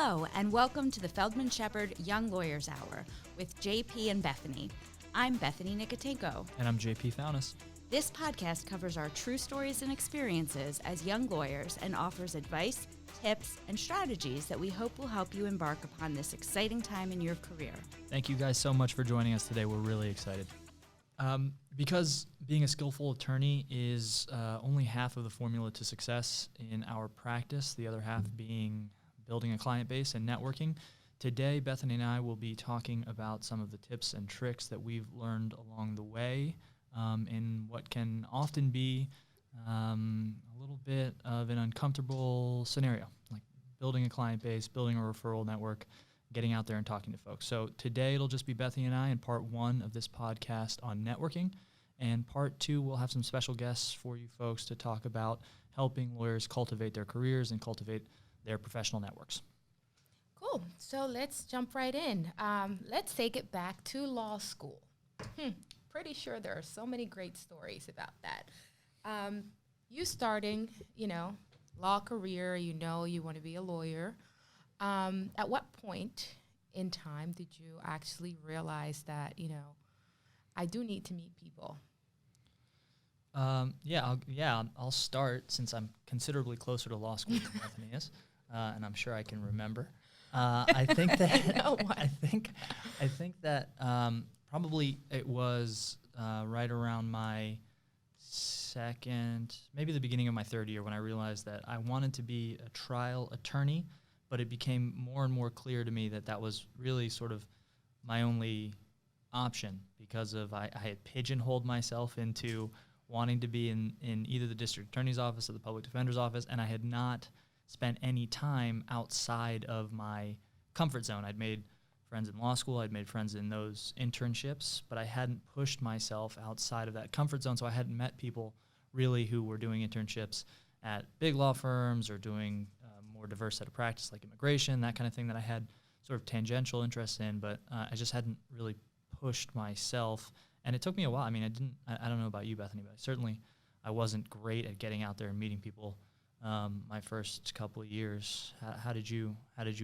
Hello, and welcome to the Feldman Shepherd Young Lawyers Hour with JP and Bethany. I'm Bethany Nikotenko. And I'm JP Faunis. This podcast covers our true stories and experiences as young lawyers and offers advice, tips, and strategies that we hope will help you embark upon this exciting time in your career. Thank you guys so much for joining us today. We're really excited. Because being a skillful attorney is only half of the formula to success in our practice, the other half being building a client base and networking. Today, Bethany and I will be talking about some of the tips and tricks that we've learned along the way in what can often be a little bit of an uncomfortable scenario, like building a client base, building a referral network, getting out there and talking to folks. So today it'll just be Bethany and I in part one of this podcast on networking. And part two, we'll have some special guests for you folks to talk about helping lawyers cultivate their careers and cultivate their professional networks. Cool. So let's jump right in. Let's take it back to law school. Pretty sure there are so many great stories about that. You starting, law career, you want to be a lawyer. At what point in time did you actually realize that, I do need to meet people? I'll start since I'm considerably closer to law school than Bethany is, and I'm sure I can remember. I think that probably it was right around my second, maybe the beginning of my third year, when I realized that I wanted to be a trial attorney, but it became more and more clear to me that that was really sort of my only option because of I had pigeonholed myself into wanting to be in either the district attorney's office or the public defender's office, and I had not spent any time outside of my comfort zone. I'd made friends in law school, I'd made friends in those internships, but I hadn't pushed myself outside of that comfort zone, so I hadn't met people really who were doing internships at big law firms or doing more diverse set of practice like immigration, that kind of thing that I had sort of tangential interest in, but I just hadn't really pushed myself. And it took me a while. I mean, I don't know about you, Bethany, but I wasn't great at getting out there and meeting people my first couple of years. How did you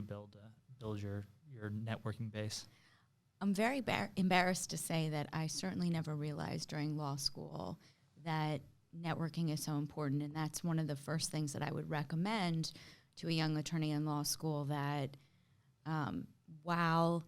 build your networking base? I'm very embarrassed to say that I certainly never realized during law school that networking is so important, and that's one of the first things that I would recommend to a young attorney in law school, that while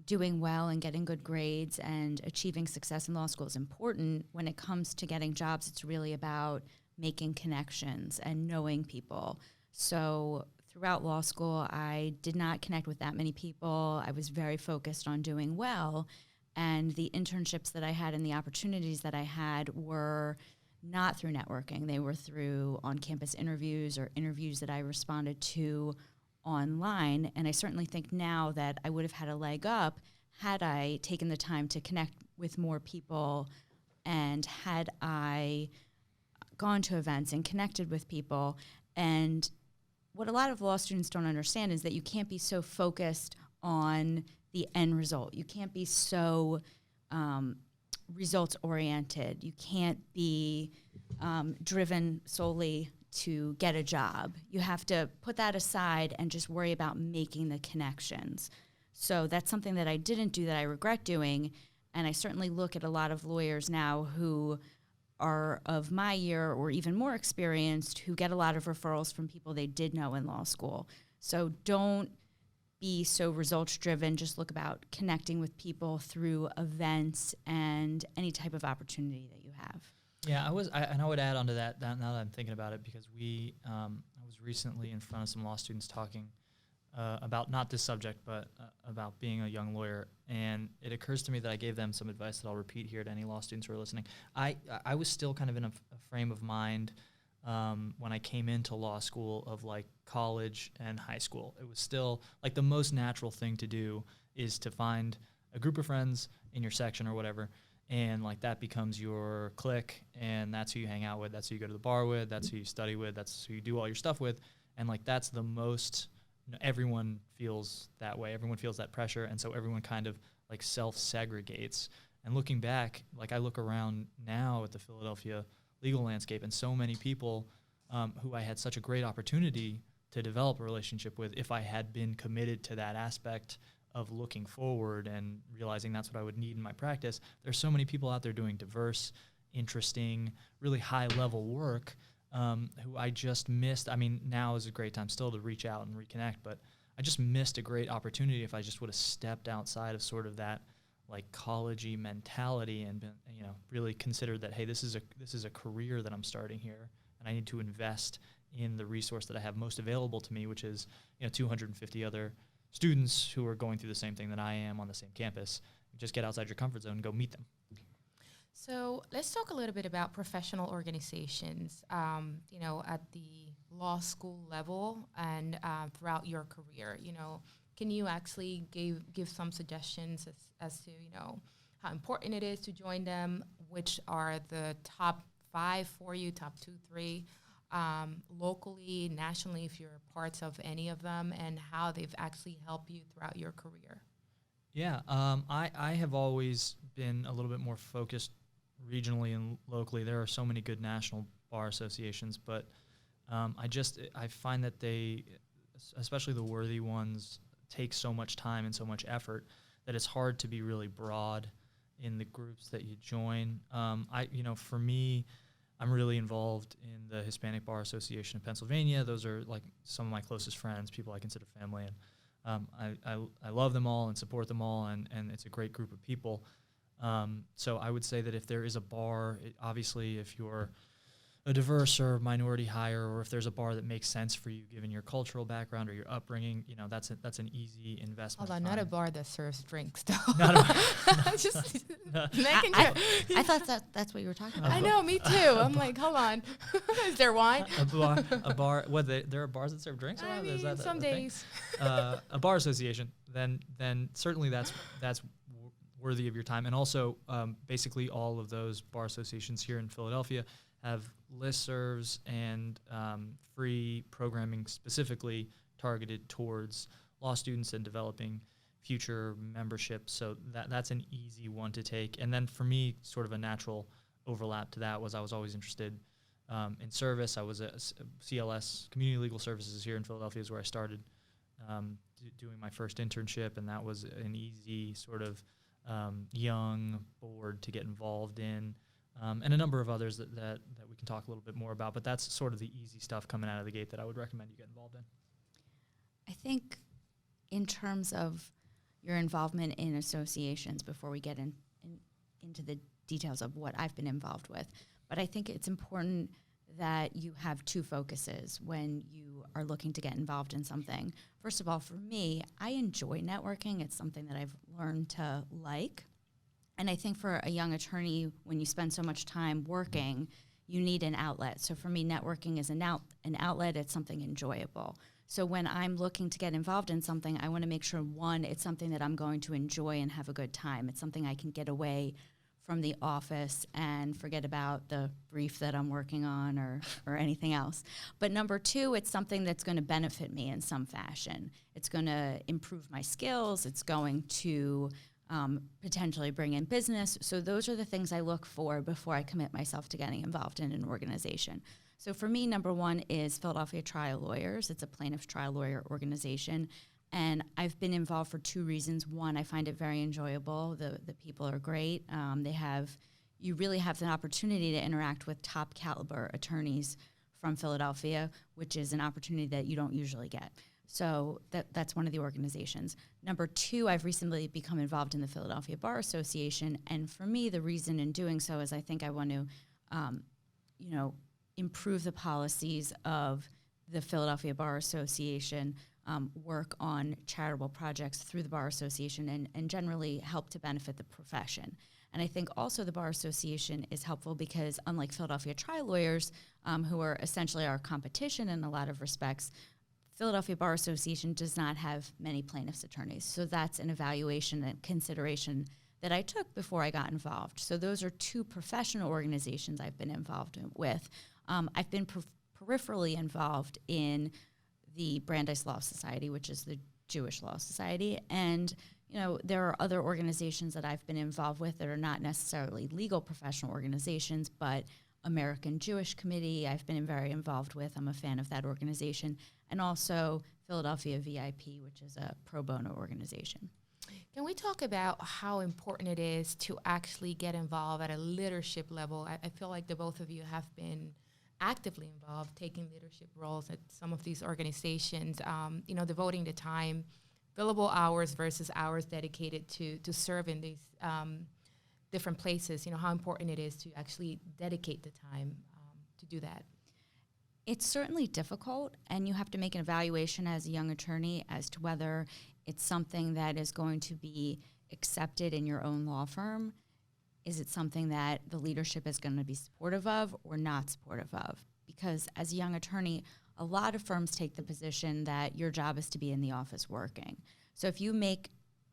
doing well and getting good grades and achieving success in law school is important, when it comes to getting jobs, it's really about making connections and knowing people. So throughout law school, I did not connect with that many people. I was very focused on doing well, and the internships that I had and the opportunities that I had were not through networking. They were through on-campus interviews or interviews that I responded to online, and I certainly think now that I would have had a leg up had I taken the time to connect with more people and had I gone to events and connected with people. And what a lot of law students don't understand is that you can't be so focused on the end result. You can't be so results-oriented. You can't be driven solely to get a job. You have to put that aside and just worry about making the connections. So that's something that I didn't do that I regret doing, and I certainly look at a lot of lawyers now who are of my year or even more experienced who get a lot of referrals from people they did know in law school. So don't be so results-driven. Just look about connecting with people through events and any type of opportunity that you have. Yeah, I would add on to that now that I'm thinking about it, because I was recently in front of some law students talking about not this subject, but about being a young lawyer, and it occurs to me that I gave them some advice that I'll repeat here to any law students who are listening. I was still kind of in a frame of mind when I came into law school of like college and high school. It was still like the most natural thing to do is to find a group of friends in your section or whatever, and like that becomes your clique, and that's who you hang out with, that's who you go to the bar with, that's who you study with, that's who you do all your stuff with, and like that's the most, everyone feels that way, everyone feels that pressure, and so everyone kind of like self-segregates. And looking back, like I look around now at the Philadelphia legal landscape, and so many people who I had such a great opportunity to to develop a relationship with if I had been committed to that aspect of looking forward and realizing that's what I would need in my practice. There's so many people out there doing diverse, interesting, really high-level work who I just missed. I mean, now is a great time still to reach out and reconnect, but I just missed a great opportunity if I just would have stepped outside of sort of that like college-y mentality and been, really considered that, hey, this is a career that I'm starting here, and I need to invest in the resource that I have most available to me, which is 250 other students who are going through the same thing that I am on the same campus. Just get outside your comfort zone and go meet them. So let's talk a little bit about professional organizations, at the law school level and throughout your career. Can you actually give some suggestions as to, how important it is to join them, which are the top 5 for you, top 2, 3, locally, nationally, if you're parts of any of them, and how they've actually helped you throughout your career? Yeah, I have always been a little bit more focused regionally and locally. There are so many good national bar associations, but I find that they, especially the worthy ones, take so much time and so much effort that it's hard to be really broad in the groups that you join. For me, I'm really involved in the Hispanic Bar Association of Pennsylvania. Those are like some of my closest friends, people I consider family, and I love them all and support them all, and it's a great group of people. So I would say that if there is a bar, obviously if you're a diverse or minority hire, or if there's a bar that makes sense for you given your cultural background or your upbringing, that's an easy investment. Hold on, not a bar that serves drinks, though. Just I thought that's what you were talking about. I know, me too. I'm like, hold on. Is there wine? A bar. There are bars that serve drinks? I mean, Is that some days. A bar association, then certainly that's worthy of your time. And also, basically all of those bar associations here in Philadelphia have listservs and free programming specifically targeted towards law students and developing future membership. So that's an easy one to take. And then for me, sort of a natural overlap to that was I was always interested in service. I was at CLS, Community Legal Services here in Philadelphia is where I started doing my first internship, and that was an easy sort of young board to get involved in. And a number of others that we can talk a little bit more about, but that's sort of the easy stuff coming out of the gate that I would recommend you get involved in. I think in terms of your involvement in associations, before we get into the details of what I've been involved with, but I think it's important that you have 2 focuses when you are looking to get involved in something. First of all, for me, I enjoy networking. It's something that I've learned to like. And I think for a young attorney, when you spend so much time working, you need an outlet. So for me, networking is an outlet. It's something enjoyable. So when I'm looking to get involved in something, I want to make sure, 1, it's something that I'm going to enjoy and have a good time. It's something I can get away from the office and forget about the brief that I'm working on or anything else. But number 2, it's something that's going to benefit me in some fashion. It's going to improve my skills. It's going to potentially bring in business. So those are the things I look for before I commit myself to getting involved in an organization. So for me, number 1 is Philadelphia Trial Lawyers. It's a plaintiff's trial lawyer organization. And I've been involved for 2 reasons. 1, I find it very enjoyable. The people are great. You really have the opportunity to interact with top caliber attorneys from Philadelphia, which is an opportunity that you don't usually get. So that's one of the organizations. Number 2, I've recently become involved in the Philadelphia Bar Association. And for me, the reason in doing so is I think I want to, improve the policies of the Philadelphia Bar Association, work on charitable projects through the Bar Association, and generally help to benefit the profession. And I think also the Bar Association is helpful because unlike Philadelphia Trial Lawyers, who are essentially our competition in a lot of respects, Philadelphia Bar Association does not have many plaintiffs' attorneys. So that's an evaluation and consideration that I took before I got involved. So those are 2 professional organizations I've been involved with. I've been peripherally involved in the Brandeis Law Society, which is the Jewish Law Society. And, there are other organizations that I've been involved with that are not necessarily legal professional organizations, but American Jewish Committee I've been very involved with. I'm a fan of that organization. And also Philadelphia VIP, which is a pro bono organization. Can we talk about how important it is to actually get involved at a leadership level? I feel like the both of you have been actively involved, taking leadership roles at some of these organizations, devoting the time, billable hours versus hours dedicated to serve in these different places, how important it is to actually dedicate the time to do that. It's certainly difficult, and you have to make an evaluation as a young attorney as to whether it's something that is going to be accepted in your own law firm. Is it something that the leadership is going to be supportive of or not supportive of? Because as a young attorney, a lot of firms take the position that your job is to be in the office working. So if you make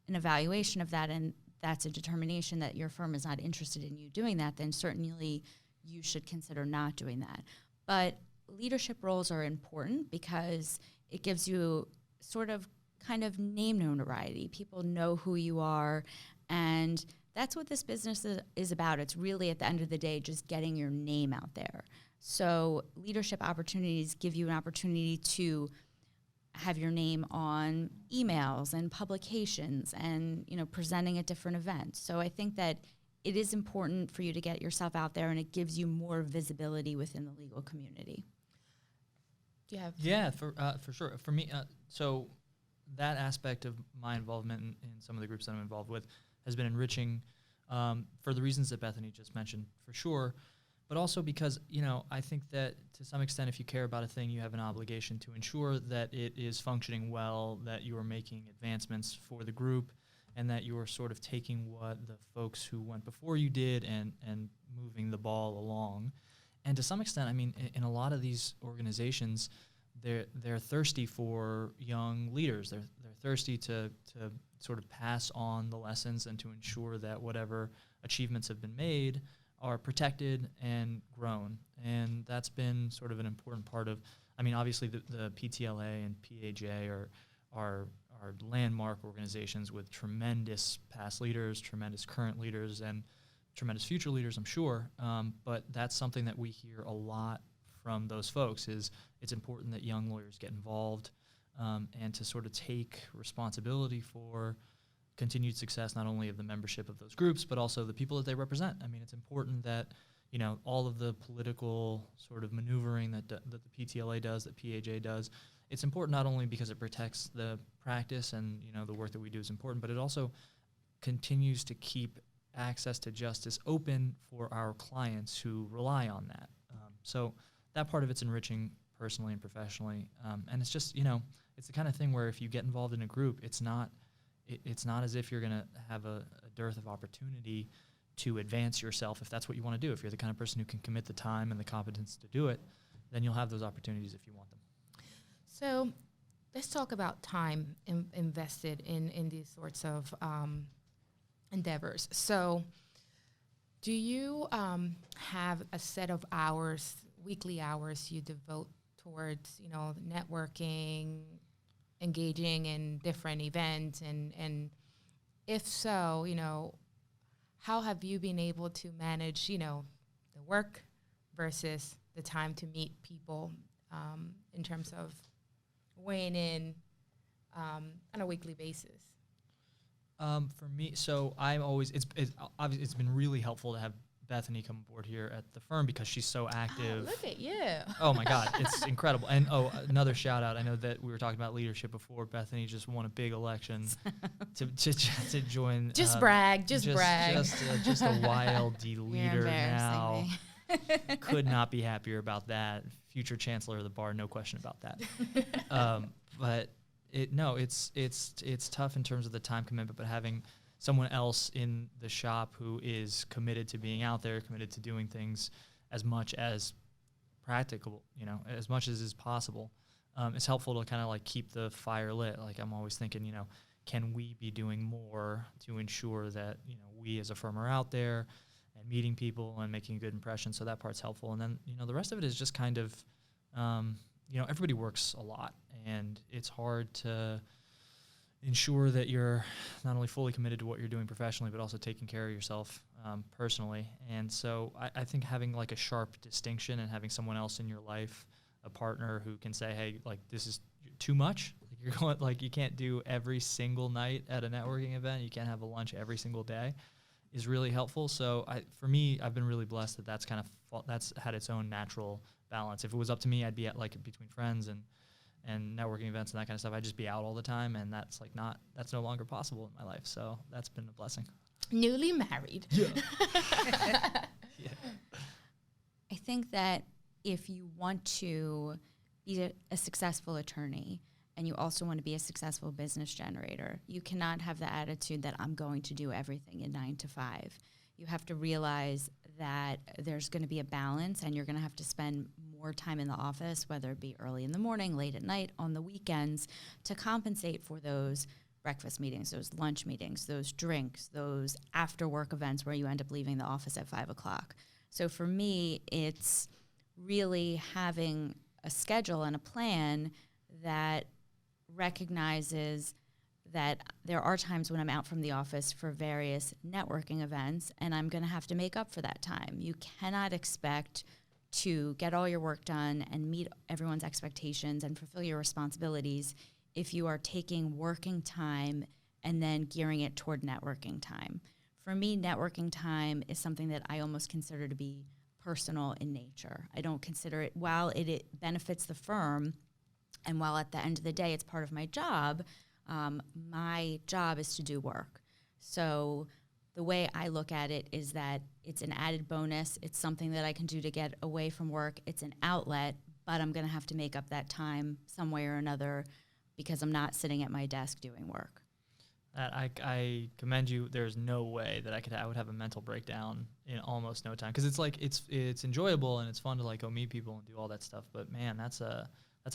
an evaluation of that and that's a determination that your firm is not interested in you doing that, then certainly you should consider not doing that. But leadership roles are important because it gives you sort of kind of name notoriety. People know who you are, and that's what this business is about. It's really, at the end of the day, just getting your name out there. So leadership opportunities give you an opportunity to have your name on emails and publications and, presenting at different events. So I think that it is important for you to get yourself out there, and it gives you more visibility within the legal community. Yeah, for sure. For me, so that aspect of my involvement in some of the groups that I'm involved with has been enriching for the reasons that Bethany just mentioned, for sure, but also because, I think that to some extent, if you care about a thing, you have an obligation to ensure that it is functioning well, that you are making advancements for the group, and that you are sort of taking what the folks who went before you did and moving the ball along. And to some extent, in a lot of these organizations, they're thirsty for young leaders. They're thirsty to sort of pass on the lessons and to ensure that whatever achievements have been made are protected and grown. And that's been sort of an important part of, obviously the PTLA and PAJ are landmark organizations with tremendous past leaders, tremendous current leaders, and tremendous future leaders, I'm sure. But that's something that we hear a lot from those folks is it's important that young lawyers get involved and to sort of take responsibility for continued success, not only of the membership of those groups, but also the people that they represent. It's important that, all of the political sort of maneuvering that the PTLA does, that PAJ does, it's important not only because it protects the practice and, the work that we do is important, but it also continues to keep access to justice open for our clients who rely on that. So that part of it's enriching personally and professionally. And it's just, it's the kind of thing where if you get involved in a group, it's not as if you're going to have a dearth of opportunity to advance yourself if that's what you want to do. If you're the kind of person who can commit the time and the competence to do it, then you'll have those opportunities if you want them. So let's talk about time invested in these sorts of endeavors. So do you have a set of hours, weekly hours you devote towards, networking, engaging in different events? And if so, how have you been able to manage, the work versus the time to meet people in terms of weighing in on a weekly basis? For me, so I'm always, obviously it's been really helpful to have Bethany come aboard here at the firm because she's so active. Oh, look at you. Oh my God, it's incredible. And another shout out. I know that we were talking about leadership before. Bethany just won a big election to join. Just brag, just brag. Just a YLD leader now. Me. Could not be happier about that. Future chancellor of the bar, no question about that. But it's tough in terms of the time commitment, but having someone else in the shop who is committed to being out there, committed to doing things as much as practicable, as much as is possible, it's helpful to kind of like keep the fire lit. Like I'm always thinking, can we be doing more to ensure that, we as a firm are out there and meeting people and making a good impression. So that part's helpful. And then, the rest of it is just kind of, everybody works a lot and it's hard to, ensure that you're not only fully committed to what you're doing professionally, but also taking care of yourself personally. And so I think having like a sharp distinction and having someone else in your life, a partner who can say, hey, like this is too much. Like you're going, like you can't do every single night at a networking event. You can't have a lunch every single day, is really helpful. So for me, I've been really blessed that that's kind of that's had its own natural balance. If it was up to me, I'd be at like between friends and networking events and that kind of stuff. I'd just be out all the time, and that's no longer possible in my life. So that's been a blessing. Newly married. Yeah. Yeah. I think that if you want to be a successful attorney and you also want to be a successful business generator, you cannot have the attitude that I'm going to do everything in 9 to 5. You have to realize that there's going to be a balance, and you're going to have to spend more time in the office, whether it be early in the morning, late at night, on the weekends, to compensate for those breakfast meetings, those lunch meetings, those drinks, those after-work events where you end up leaving the office at 5 o'clock. So for me, it's really having a schedule and a plan that recognizes that there are times when I'm out from the office for various networking events, and I'm going to have to make up for that time. You cannot expect to get all your work done and meet everyone's expectations and fulfill your responsibilities if you are taking working time and then gearing it toward networking time. For me, networking time is something that I almost consider to be personal in nature. I don't consider it, while it benefits the firm, and while at the end of the day it's part of my job is to do work. So the way I look at it is that it's an added bonus. It's something that I can do to get away from work. It's an outlet, but I'm going to have to make up that time some way or another because I'm not sitting at my desk doing work. I commend you. There's no way that I would have a mental breakdown in almost no time, because it's like it's enjoyable and it's fun to like go meet people and do all that stuff. But man, that's a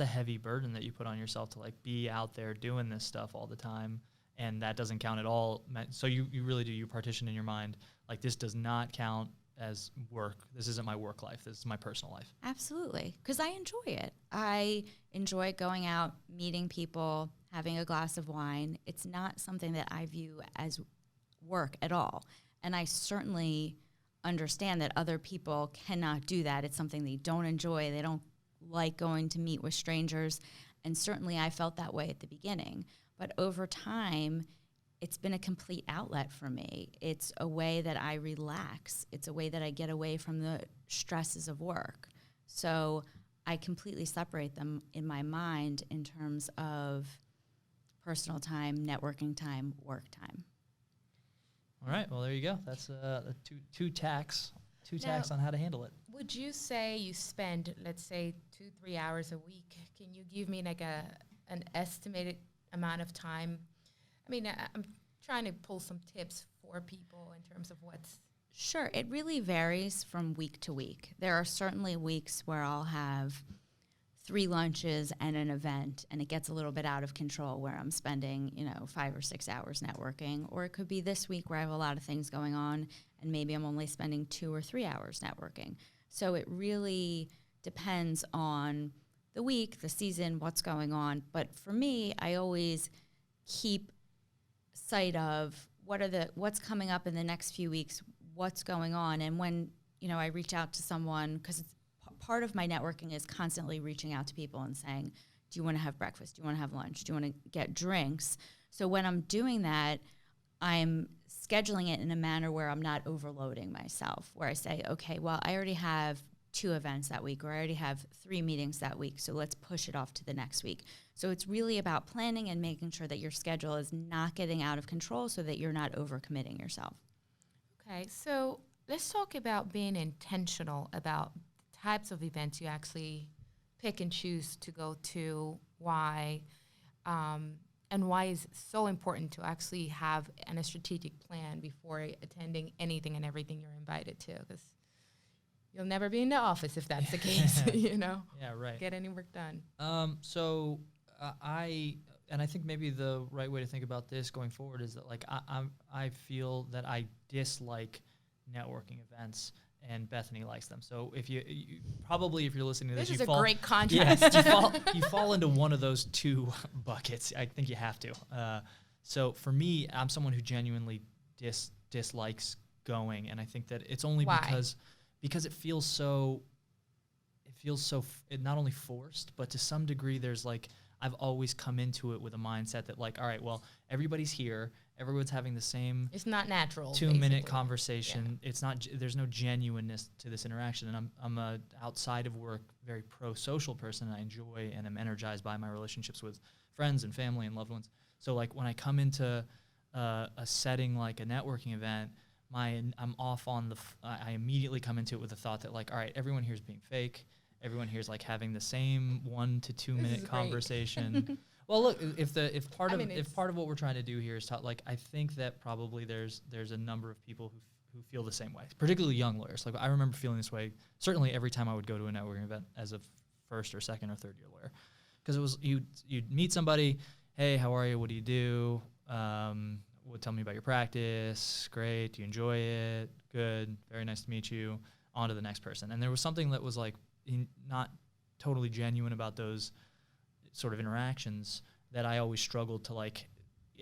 heavy burden that you put on yourself to like be out there doing this stuff all the time, and that doesn't count at all. So you really do, you partition in your mind like this does not count as work. This isn't my work life. This is my personal life. Absolutely, because I enjoy it. I enjoy going out, meeting people, having a glass of wine. It's not something that I view as work at all. And I certainly understand that other people cannot do that. It's something they don't enjoy. They don't like going to meet with strangers. And certainly I felt that way at the beginning. But over time, it's been a complete outlet for me. It's a way that I relax. It's a way that I get away from the stresses of work. So I completely separate them in my mind in terms of personal time, networking time, work time. All right. Well, there you go. That's two tacks on how to handle it. Would you say you spend, let's say, 2-3 hours a week? Can you give me like an estimated amount of time? I mean, I'm trying to pull some tips for people in terms of what's... Sure. It really varies from week to week. There are certainly weeks where I'll have 3 lunches and an event, and it gets a little bit out of control where I'm spending, 5 or 6 hours networking. Or it could be this week where I have a lot of things going on, and maybe I'm only spending 2 or 3 hours networking. So it really depends on the week, the season, what's going on. But for me, I always keep sight of what's coming up in the next few weeks, what's going on. And when, I reach out to someone, because it's part of my networking is constantly reaching out to people and saying, do you want to have breakfast? Do you want to have lunch? Do you want to get drinks? So when I'm doing that, I'm scheduling it in a manner where I'm not overloading myself, where I say, okay, well, I already have 2 events that week, or I already have 3 meetings that week, so let's push it off to the next week. So it's really about planning and making sure that your schedule is not getting out of control so that you're not overcommitting yourself. Okay, so let's talk about being intentional about types of events you actually pick and choose to go to, why, and why is it so important to actually have a strategic plan before attending anything and everything you're invited to, because you'll never be in the office if that's the case, Yeah, right. Get any work done. I think maybe the right way to think about this going forward is that like I feel that I dislike networking events, and Bethany likes them. So if you probably, if you're listening to this, is you a fall, great contrast. Yeah, you fall into one of those 2 buckets. I think you have to. So for me, I'm someone who genuinely dislikes going, and I think that it's only Why? because it feels so not only forced, but to some degree there's like, I've always come into it with a mindset that like, all right, well, everybody's here, everyone's having the same It's not natural. 2-minute basically. conversation. It's not, there's no genuineness to this interaction. And I'm a outside of work, very pro-social person, and I enjoy and am energized by my relationships with friends and family and loved ones. So like when I come into a setting like a networking event, I'm off on I immediately come into it with the thought that like, all right, everyone here is being fake. Everyone here is like having the same 1 to 2 minute conversation. Well, look, if part of what we're trying to do here is like, I think that probably there's a number of people who feel the same way, particularly young lawyers. Like I remember feeling this way certainly every time I would go to a networking event as a first or second or third year lawyer, because it was you'd meet somebody, hey, how are you? What do you do? Tell me about your practice. Great. Do you enjoy it? Good. Very nice to meet you. On to the next person. And there was something that was like not totally genuine about those sort of interactions that I always struggled to like.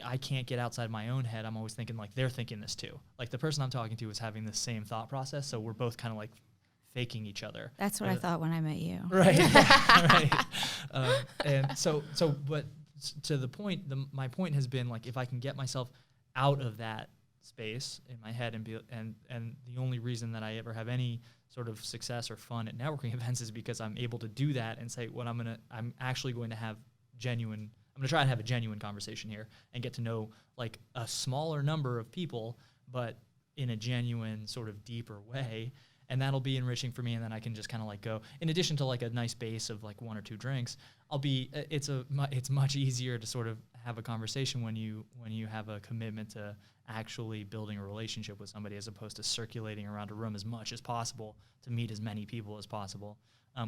I can't get outside my own head. I'm always thinking like they're thinking this too. Like the person I'm talking to is having the same thought process. So we're both kind of like faking each other. That's what I thought when I met you. Right. Right. And but to the point, my point has been like, if I can get myself out of that space in my head and the only reason that I ever have any sort of success or fun at networking events is because I'm able to do that and say, what I'm actually going to have I'm going to try and have a genuine conversation here and get to know like a smaller number of people, but in a genuine sort of deeper way. And that'll be enriching for me. And then I can just kind of like go, in addition to like a nice base of like 1 or 2 drinks, it's much easier to sort of have a conversation when you have a commitment to actually building a relationship with somebody, as opposed to circulating around a room as much as possible to meet as many people as possible,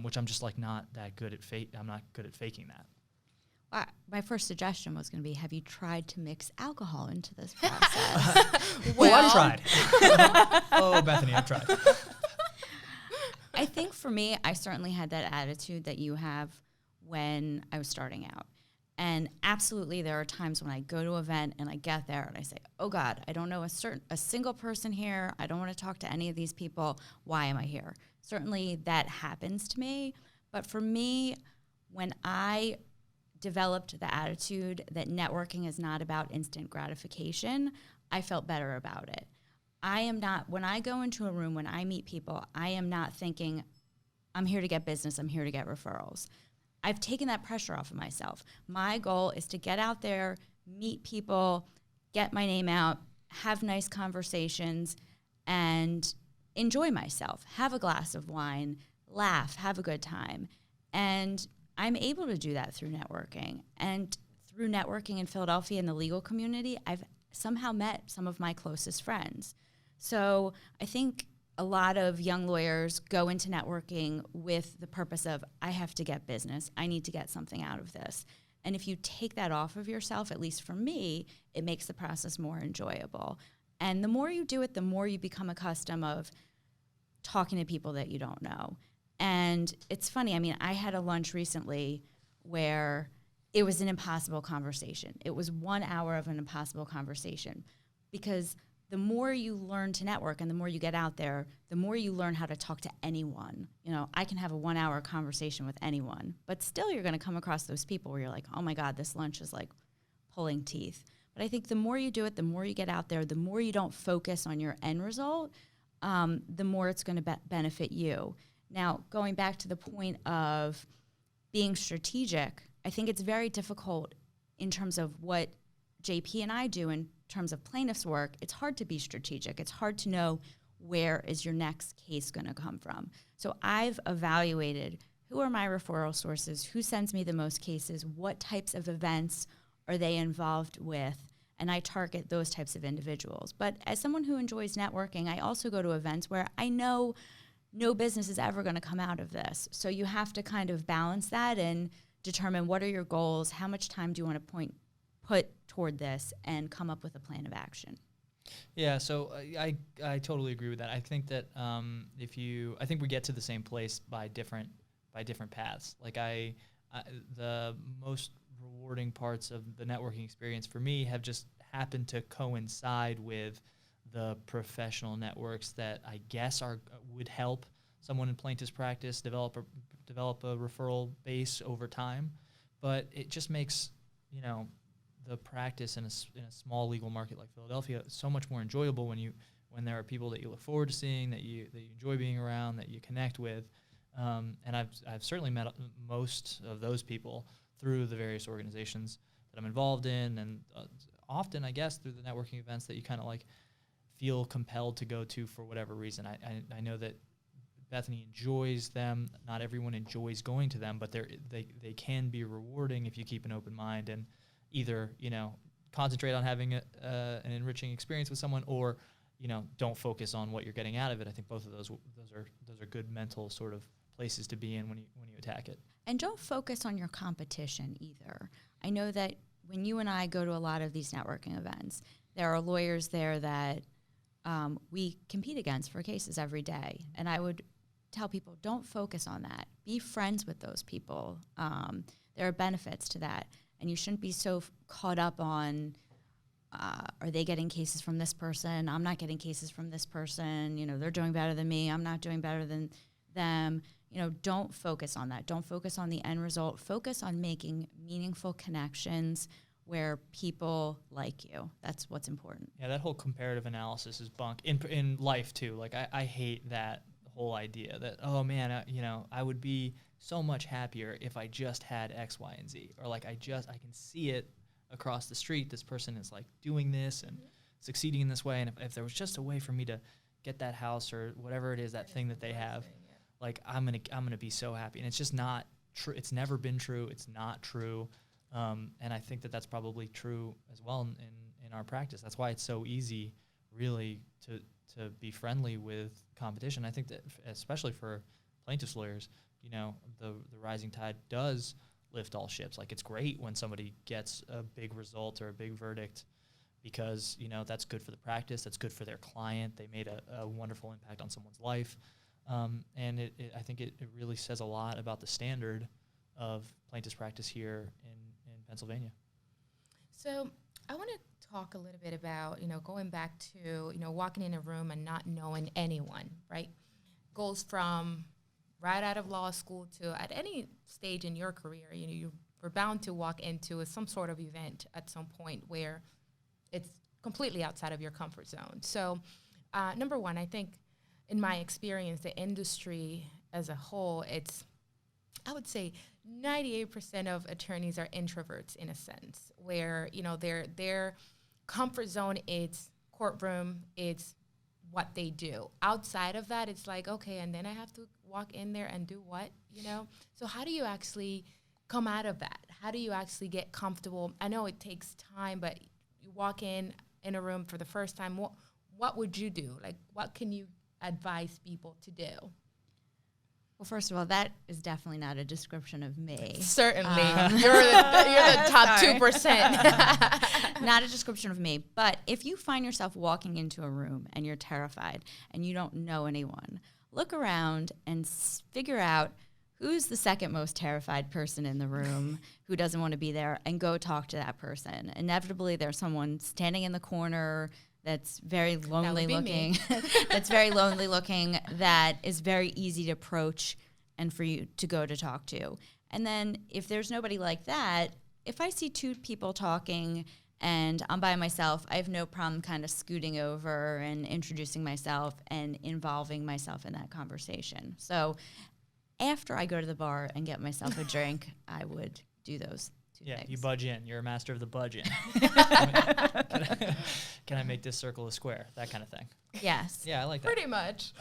which I'm just like not that good at I'm not good at faking that. My first suggestion was going to be, have you tried to mix alcohol into this process? I've tried. Oh, Bethany, I've tried. I think for me, I certainly had that attitude that you have when I was starting out. And absolutely, there are times when I go to an event and I get there and I say, oh God, I don't know a single person here. I don't want to talk to any of these people. Why am I here? Certainly that happens to me. But for me, when I developed the attitude that networking is not about instant gratification, I felt better about it. When I go into a room, when I meet people, I am not thinking, I'm here to get business, I'm here to get referrals. I've taken that pressure off of myself. My goal is to get out there, meet people, get my name out, have nice conversations, and enjoy myself. Have a glass of wine, laugh, have a good time. And I'm able to do that through networking. And through networking in Philadelphia in the legal community, I've somehow met some of my closest friends. So I think a lot of young lawyers go into networking with the purpose of, I have to get business. I need to get something out of this. And if you take that off of yourself, at least for me, it makes the process more enjoyable. And the more you do it, the more you become accustomed of talking to people that you don't know. And it's funny, I mean, I had a lunch recently where it was an impossible conversation. It was 1 hour of an impossible conversation, because the more you learn to network and the more you get out there, the more you learn how to talk to anyone. You know, I can have a 1 hour conversation with anyone, but still you're going to come across those people where you're like, oh my God, this lunch is like pulling teeth. But I think the more you do it, the more you get out there, the more you don't focus on your end result, the more it's going to benefit you. Now, going back to the point of being strategic, I think it's very difficult in terms of what JP and I do in terms of plaintiff's work. It's hard to be strategic. It's hard to know where is your next case going to come from. So I've evaluated who are my referral sources, who sends me the most cases, what types of events are they involved with, and I target those types of individuals. But as someone who enjoys networking, I also go to events where I know no business is ever going to come out of this. So you have to kind of balance that and determine what are your goals, how much time do you want to put toward this, and come up with a plan of action. Yeah, so I totally agree with that. I think that I think we get to the same place by different paths. Like the most rewarding parts of the networking experience for me have just happened to coincide with the professional networks that I guess would help someone in plaintiff's practice develop a referral base over time. But it just makes, the practice in a small legal market like Philadelphia so much more enjoyable when there are people that you look forward to seeing, that you enjoy being around, that you connect with. And I've certainly met most of those people through the various organizations that I'm involved in, and often, I guess, through the networking events that you kind of like feel compelled to go to for whatever reason. I know that Bethany enjoys them. Not everyone enjoys going to them, but they can be rewarding if you keep an open mind and either concentrate on having an enriching experience with someone, or don't focus on what you're getting out of it. I think both of those are good mental sort of places to be in when you attack it. And don't focus on your competition either. I know that when you and I go to a lot of these networking events, there are lawyers there that we compete against for cases every day. And I would tell people, don't focus on that. Be friends with those people. There are benefits to that. And you shouldn't be so caught up on, are they getting cases from this person? I'm not getting cases from this person. They're doing better than me. I'm not doing better than them. Don't focus on that. Don't focus on the end result. Focus on making meaningful connections where people like you. That's what's important. Yeah, that whole comparative analysis is bunk in life too. Like I hate that whole idea that, oh man, I would be so much happier if I just had X, Y, and Z, or like I can see it across the street. This person is like doing this and succeeding in this way, and if there was just a way for me to get that house or whatever it is, that thing that they have, like I'm gonna be so happy. And it's just not true. It's never been true. It's not true. And I think that that's probably true as well in our practice. That's why it's so easy, really, to be friendly with competition. I think that especially for plaintiffs' lawyers, the rising tide does lift all ships. Like it's great when somebody gets a big result or a big verdict, because that's good for the practice. That's good for their client. They made a wonderful impact on someone's life. And I think it really says a lot about the standard of plaintiff's practice here in Pennsylvania. So I want to talk a little bit about, going back to, walking in a room and not knowing anyone, right? Goes from right out of law school to at any stage in your career, you were bound to walk into some sort of event at some point where it's completely outside of your comfort zone. So number one, I think in my experience, the industry as a whole, I would say 98% of attorneys are introverts in a sense, where, their comfort zone is courtroom, it's what they do. Outside of that, it's like, okay, and then I have to walk in there and do what, So how do you actually come out of that? How do you actually get comfortable? I know it takes time, but you walk in a room for the first time, what would you do? Like, what can you advise people to do? Well, first of all, that is definitely not a description of me. Certainly. You're the top 2%. Not a description of me. But if you find yourself walking into a room and you're terrified and you don't know anyone, look around and figure out who's the second most terrified person in the room, who doesn't want to be there, and go talk to that person. Inevitably, there's someone standing in the corner that's very lonely looking, that is very easy to approach and for you to go to talk to. And then if there's nobody like that, if I see two people talking and I'm by myself, I have no problem kind of scooting over and introducing myself and involving myself in that conversation. So after I go to the bar and get myself a drink, I would do those two things. You budge in. You're a master of the budge in. Can I make this circle a square? That kind of thing. Yes. Yeah, I like that. Pretty much.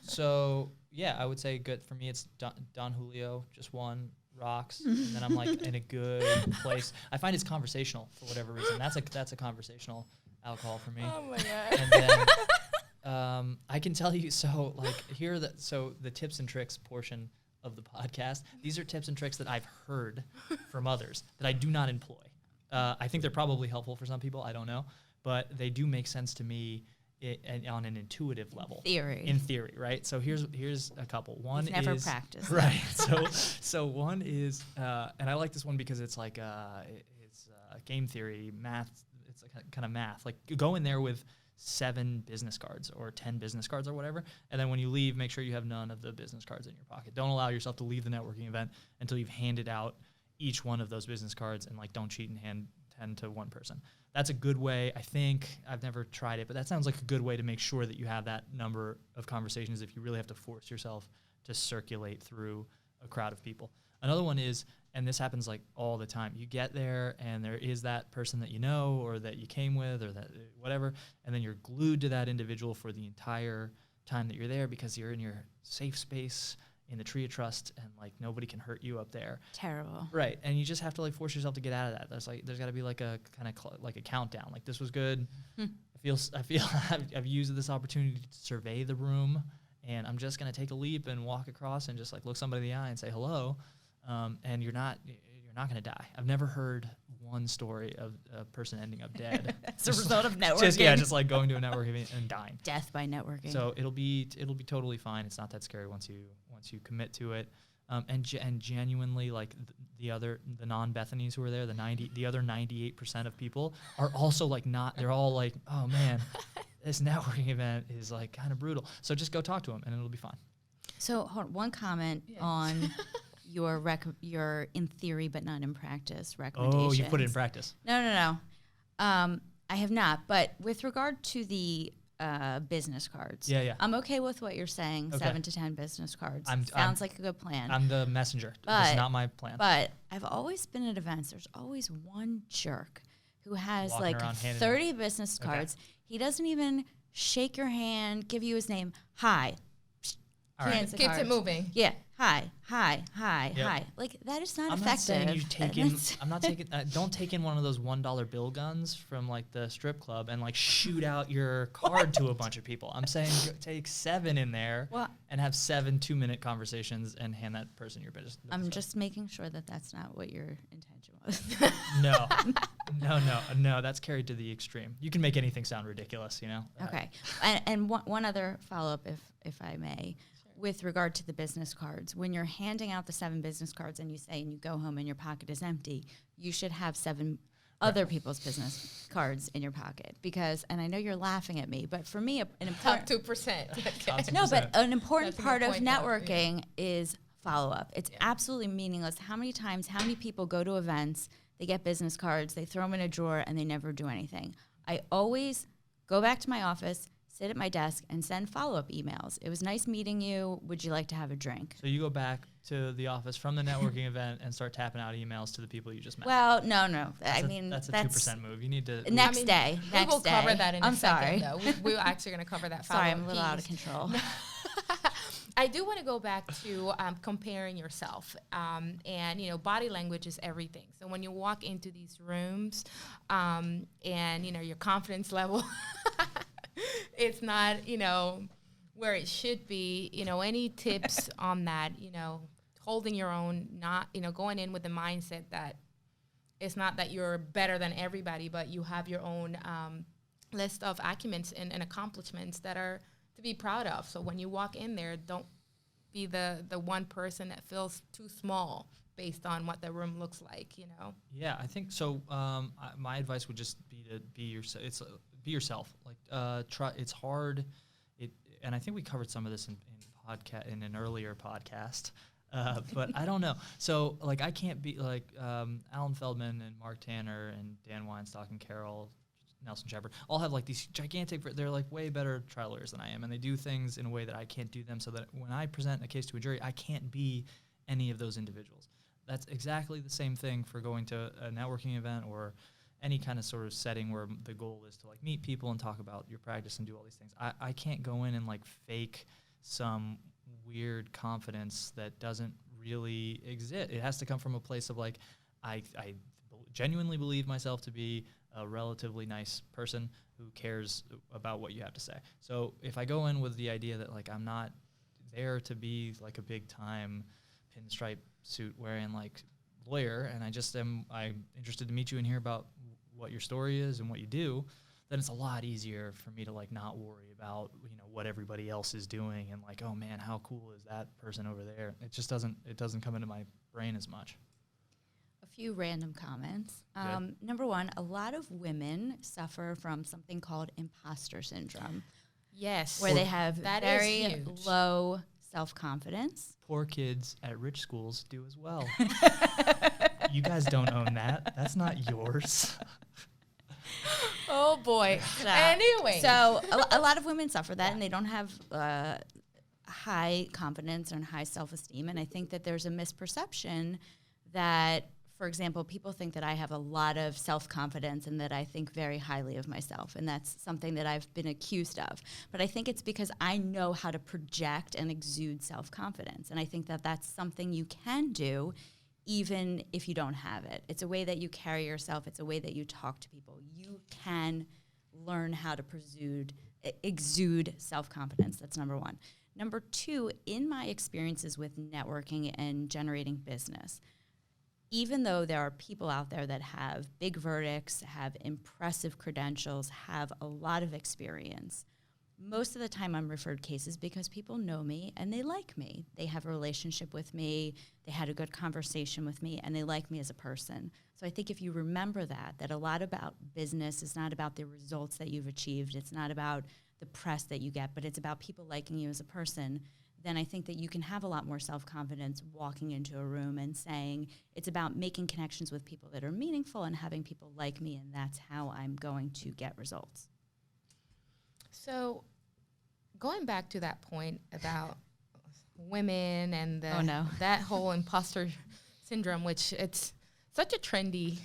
So, yeah, I would say good. For me, it's Don Julio, just one, rocks, and then I'm like in a good place. I find it's conversational for whatever reason. That's a conversational alcohol for me. Oh, my God. And then I can tell you, so the tips and tricks portion of the podcast, these are tips and tricks that I've heard from others that I do not employ. I think they're probably helpful for some people. I don't know. But they do make sense to me on an intuitive level. In theory, right? So here's a couple. One You've never is practiced. Right. So one is, and I like this one because it's like it's game theory, math. It's like kind of math. Like you go in there with 7 business cards or 10 business cards or whatever, and then when you leave, make sure you have none of the business cards in your pocket. Don't allow yourself to leave the networking event until you've handed out each one of those business cards, and like don't cheat and hand 10 to one person. That's a good way, I think. I've never tried it, but that sounds like a good way to make sure that you have that number of conversations if you really have to force yourself to circulate through a crowd of people. Another one is, and this happens like all the time, you get there and there is that person that you know or that you came with or that whatever, and then you're glued to that individual for the entire time that you're there because you're in your safe space in the tree of trust and like nobody can hurt you up there. Terrible. Right. And you just have to like force yourself to get out of that. There's got to be like a kind of like a countdown. Like this was good. I feel I've used this opportunity to survey the room, and I'm just going to take a leap and walk across and just like look somebody in the eye and say hello. And you're not going to die. I've never heard one story of a person ending up dead as a result of networking. Just like going to a networking event and dying. Death by networking. So it'll be totally fine. It's not that scary once you commit to it. And genuinely, like the non-Bethanies who are there, the other 98% of people are also like they're all like, oh man, this networking event is like kind of brutal. So just go talk to them and it'll be fine. So hold on, one comment on your in theory but not in practice recommendations. Oh, you put it in practice. No. I have not. But with regard to the business cards, yeah, I'm okay with what you're saying. Okay. 7 to 10 business cards sounds like a good plan. I'm the messenger. It's not my plan. But I've always been at events. There's always one jerk who has Walking like around 30 business cards. He doesn't even shake your hand, give you his name. Hi. All right. Keeps it moving. Yeah. Hi. Yep. Like that is not I'm effective. not saying you take in. I'm not taking. Don't take in one of those $1 bill guns from like the strip club and like shoot out your card to a bunch of people. I'm saying take 7 in there and have 7 2-minute conversations and hand that person your business. I'm just making sure that that's not what your intention was. No. That's carried to the extreme. You can make anything sound ridiculous, you know. Okay. And one other follow up, if I may. With regard to the business cards, when you're handing out the 7 business cards and you go home and your pocket is empty, you should have 7 other people's business cards in your pocket because, and I know you're laughing at me, but for me, an important top 2%. No, but an important That's a part good of point, networking is follow up. It's absolutely meaningless. How many people go to events, they get business cards, they throw them in a drawer, and they never do anything. I always go back to my office, sit at my desk, and send follow-up emails. It was nice meeting you. Would you like to have a drink? So you go back to the office from the networking event and start tapping out emails to the people you just met. Well, no. That's a 2% move. You need to next day. We will cover that in a second, though. We're actually going to cover that follow-up Sorry, I'm a little piece. out of control. I do want to go back to comparing yourself, and body language is everything. So when you walk into these rooms, and your confidence level, it's not where it should be. Any tips on that? Holding your own, not going in with the mindset that it's not that you're better than everybody, but you have your own list of acumen and accomplishments that are to be proud of. So when you walk in there, don't be the one person that feels too small based on what the room looks like, Yeah, I think so. My advice would just be to be yourself. Be yourself. Like try. It's hard. And I think we covered some of this in an earlier podcast. But I don't know. So like I can't be like Alan Feldman and Mark Tanner and Dan Weinstock and Carol Nelson Shepard all have like these gigantic, they're like way better trial lawyers than I am, and they do things in a way that I can't do them, so that when I present a case to a jury, I can't be any of those individuals. That's exactly the same thing for going to a networking event or any kind of sort of setting where the goal is to like meet people and talk about your practice and do all these things. I can't go in and like fake some weird confidence that doesn't really exist. It has to come from a place of like, I genuinely believe myself to be a relatively nice person who cares about what you have to say. So if I go in with the idea that like I'm not there to be like a big time pinstripe suit wearing like lawyer, and I'm interested to meet you and hear about what your story is and what you do, then it's a lot easier for me to like not worry about, what everybody else is doing and like, oh man, how cool is that person over there? It just doesn't come into my brain as much. A few random comments. Good. Number one, a lot of women suffer from something called imposter syndrome, Yes. where they have That is very huge. low self-confidence. Poor kids at rich schools do as well. You guys don't own that. That's not yours. Oh boy. So- Anyway. So a lot of women suffer that, and they don't have high confidence and high self-esteem. And I think that there's a misperception that, for example, people think that I have a lot of self-confidence and that I think very highly of myself. And that's something that I've been accused of. But I think it's because I know how to project and exude self-confidence. And I think that that's something you can do even if you don't have it. It's a way that you carry yourself. It's a way that you talk to people. You can learn how to exude self-confidence. That's number one. Number two, in my experiences with networking and generating business, even though there are people out there that have big verdicts, have impressive credentials, have a lot of experience, most of the time I'm referred cases because people know me and they like me. They have a relationship with me, they had a good conversation with me, and they like me as a person. So I think if you remember that a lot about business is not about the results that you've achieved, it's not about the press that you get, but it's about people liking you as a person, then I think that you can have a lot more self-confidence walking into a room and saying, it's about making connections with people that are meaningful and having people like me, and that's how I'm going to get results. So, going back to that point about women and that whole imposter syndrome, which it's such a trendy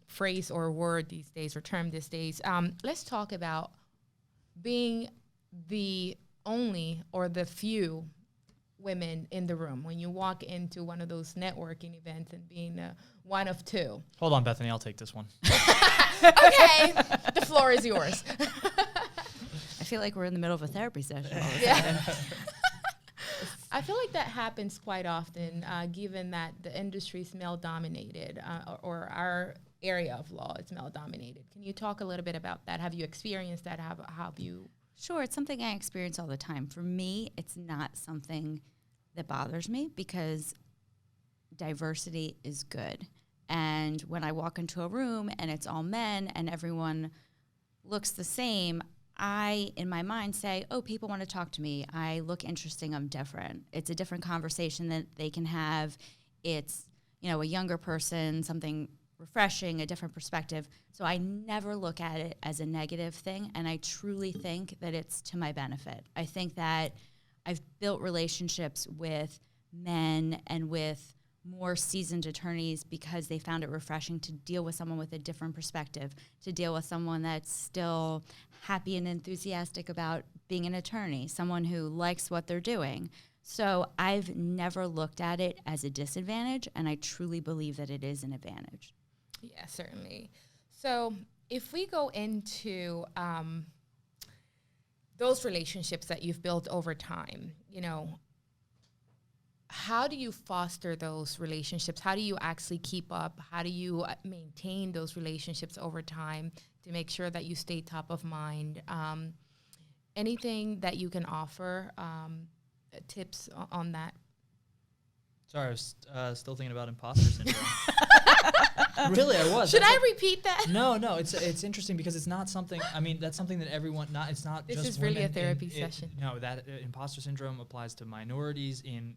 phrase or word these days or term these days. Let's talk about being the only or the few women in the room when you walk into one of those networking events and being one of two. Hold on, Bethany, I'll take this one. Okay, the floor is yours. I feel like we're in the middle of a therapy session. Yeah. I feel like that happens quite often, given that the industry is male-dominated, or our area of law is male-dominated. Can you talk a little bit about that? Have you experienced that? Have you? Sure, it's something I experience all the time. For me, it's not something that bothers me because diversity is good. And when I walk into a room and it's all men and everyone looks the same, I, in my mind, say, oh, people want to talk to me. I look interesting. I'm different. It's a different conversation that they can have. It's, a younger person, something refreshing, a different perspective. So I never look at it as a negative thing, and I truly think that it's to my benefit. I think that I've built relationships with men and with more seasoned attorneys because they found it refreshing to deal with someone with a different perspective, to deal with someone that's still happy and enthusiastic about being an attorney, someone who likes what they're doing. So I've never looked at it as a disadvantage, and I truly believe that it is an advantage. Yeah, certainly. So if we go into those relationships that you've built over time, how do you foster those relationships? How do you actually keep up? How do you maintain those relationships over time to make sure that you stay top of mind? Anything that you can offer, tips on that? Sorry, I was still thinking about imposter syndrome. Really, I was. Should I repeat that? No. It's interesting because it's not something. I mean, that's something that everyone. It's not This just. is really a women therapy session. No, that imposter syndrome applies to minorities in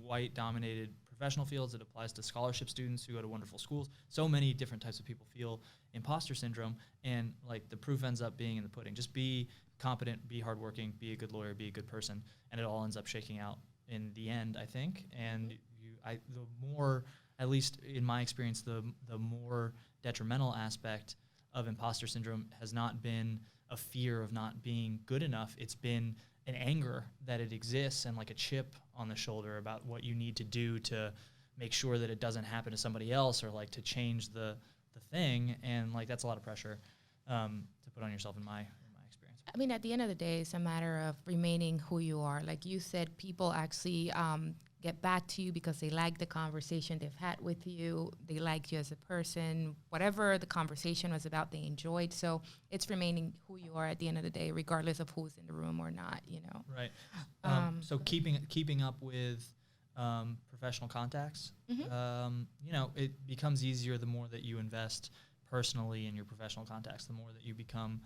white-dominated professional fields. It applies to scholarship students who go to wonderful schools. So many different types of people feel imposter syndrome, and like the proof ends up being in the pudding. Just be competent, be hardworking, be a good lawyer, be a good person, and it all ends up shaking out in the end, I think. And the more, at least in my experience, the more detrimental aspect of imposter syndrome has not been a fear of not being good enough. It's been an anger that it exists and like a chip on the shoulder about what you need to do to make sure that it doesn't happen to somebody else, or like to change the thing. And like that's a lot of pressure to put on yourself in my experience. I mean, at the end of the day, it's a matter of remaining who you are. Like you said, people actually get back to you because they like the conversation they've had with you. They liked you as a person. Whatever the conversation was about, they enjoyed. So it's remaining who you are at the end of the day, regardless of who's in the room or not, you know. Right. So keeping up with professional contacts, you know, it becomes easier the more that you invest personally in your professional contacts, the more that you become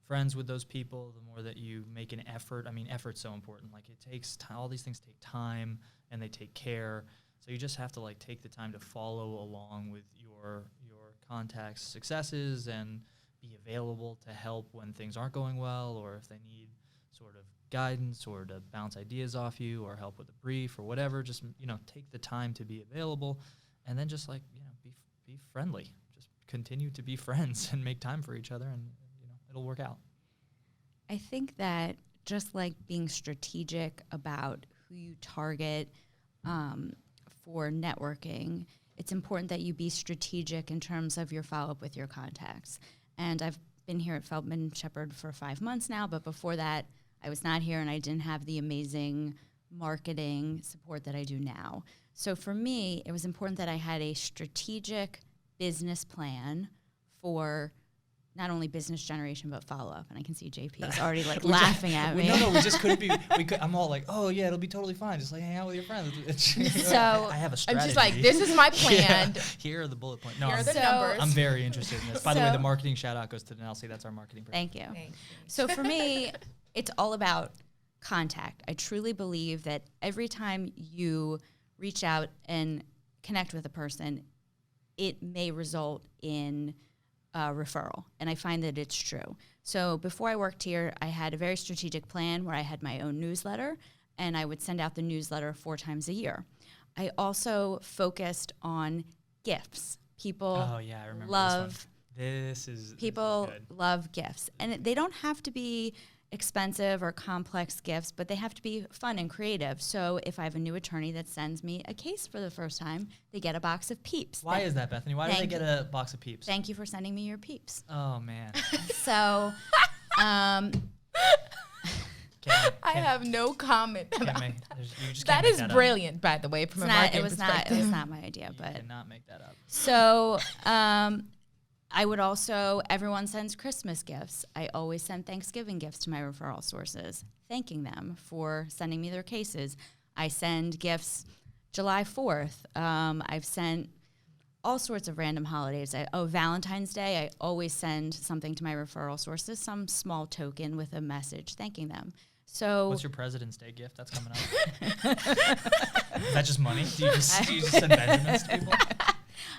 friends with those people, the more that you make an effort. I mean, effort's so important. Like, it takes time. All these things take time and they take care. So you just have to like take the time to follow along with your contacts' successes and be available to help when things aren't going well, or if they need sort of guidance or to bounce ideas off you or help with a brief or whatever. Just, you know, take the time to be available, and then just like, you know, be friendly. Just continue to be friends and make time for each other, and it'll work out. I think that just like being strategic about who you target for networking, it's important that you be strategic in terms of your follow-up with your contacts. And I've been here at Feldman Shepherd for 5 months now, but before that, I was not here and I didn't have the amazing marketing support that I do now. So for me, it was important that I had a strategic business plan for not only business generation, but follow-up. And I can see JP is already like laughing at me. No, we just couldn't be. I'm all like, oh yeah, it'll be totally fine. Just like hang out with your friends. So I have a strategy. I'm just like, this is my plan. Yeah, here are the bullet points. No, Here are the numbers. I'm very interested in this. By the way, the marketing shout out goes to Nelsie. That's our marketing person. Thank you. Thanks. So for me, it's all about contact. I truly believe that every time you reach out and connect with a person, it may result in referral, and I find that it's true. So before I worked here, I had a very strategic plan where I had my own newsletter, and I would send out the newsletter 4 times a year. I also focused on gifts. People Oh yeah, I remember love this is people good. love gifts, and they don't have to be expensive or complex gifts, but they have to be fun and creative. So if I have a new attorney that sends me a case for the first time, they get a box of Peeps. Why is that, Bethany? Why do they Thank get a box of Peeps? Thank you for sending me your Peeps. Oh man. So, I have no comment. That is brilliant, by the way, from a marketing perspective. It was not my idea, You but cannot make that up. so I would also, everyone sends Christmas gifts. I always send Thanksgiving gifts to my referral sources, thanking them for sending me their cases. I send gifts July 4th. I've sent all sorts of random holidays. Valentine's Day, I always send something to my referral sources, some small token with a message thanking them. So What's your President's Day gift? That's coming up. Is that just money? Do you just send Benjamins to people?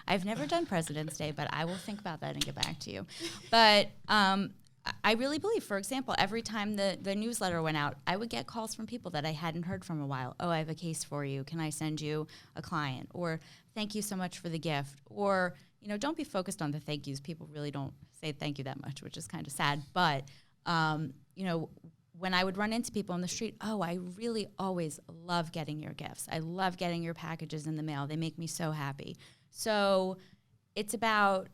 I've never done President's Day, but I will think about that and get back to you. But I really believe, for example, every time the newsletter went out, I would get calls from people that I hadn't heard from a while. Oh, I have a case for you. Can I send you a client? Or thank you so much for the gift. Or, you know, don't be focused on the thank yous. People really don't say thank you that much, which is kind of sad. But, you know, when I would run into people on the street, oh, I really always love getting your gifts. I love getting your packages in the mail. They make me so happy. So it's about,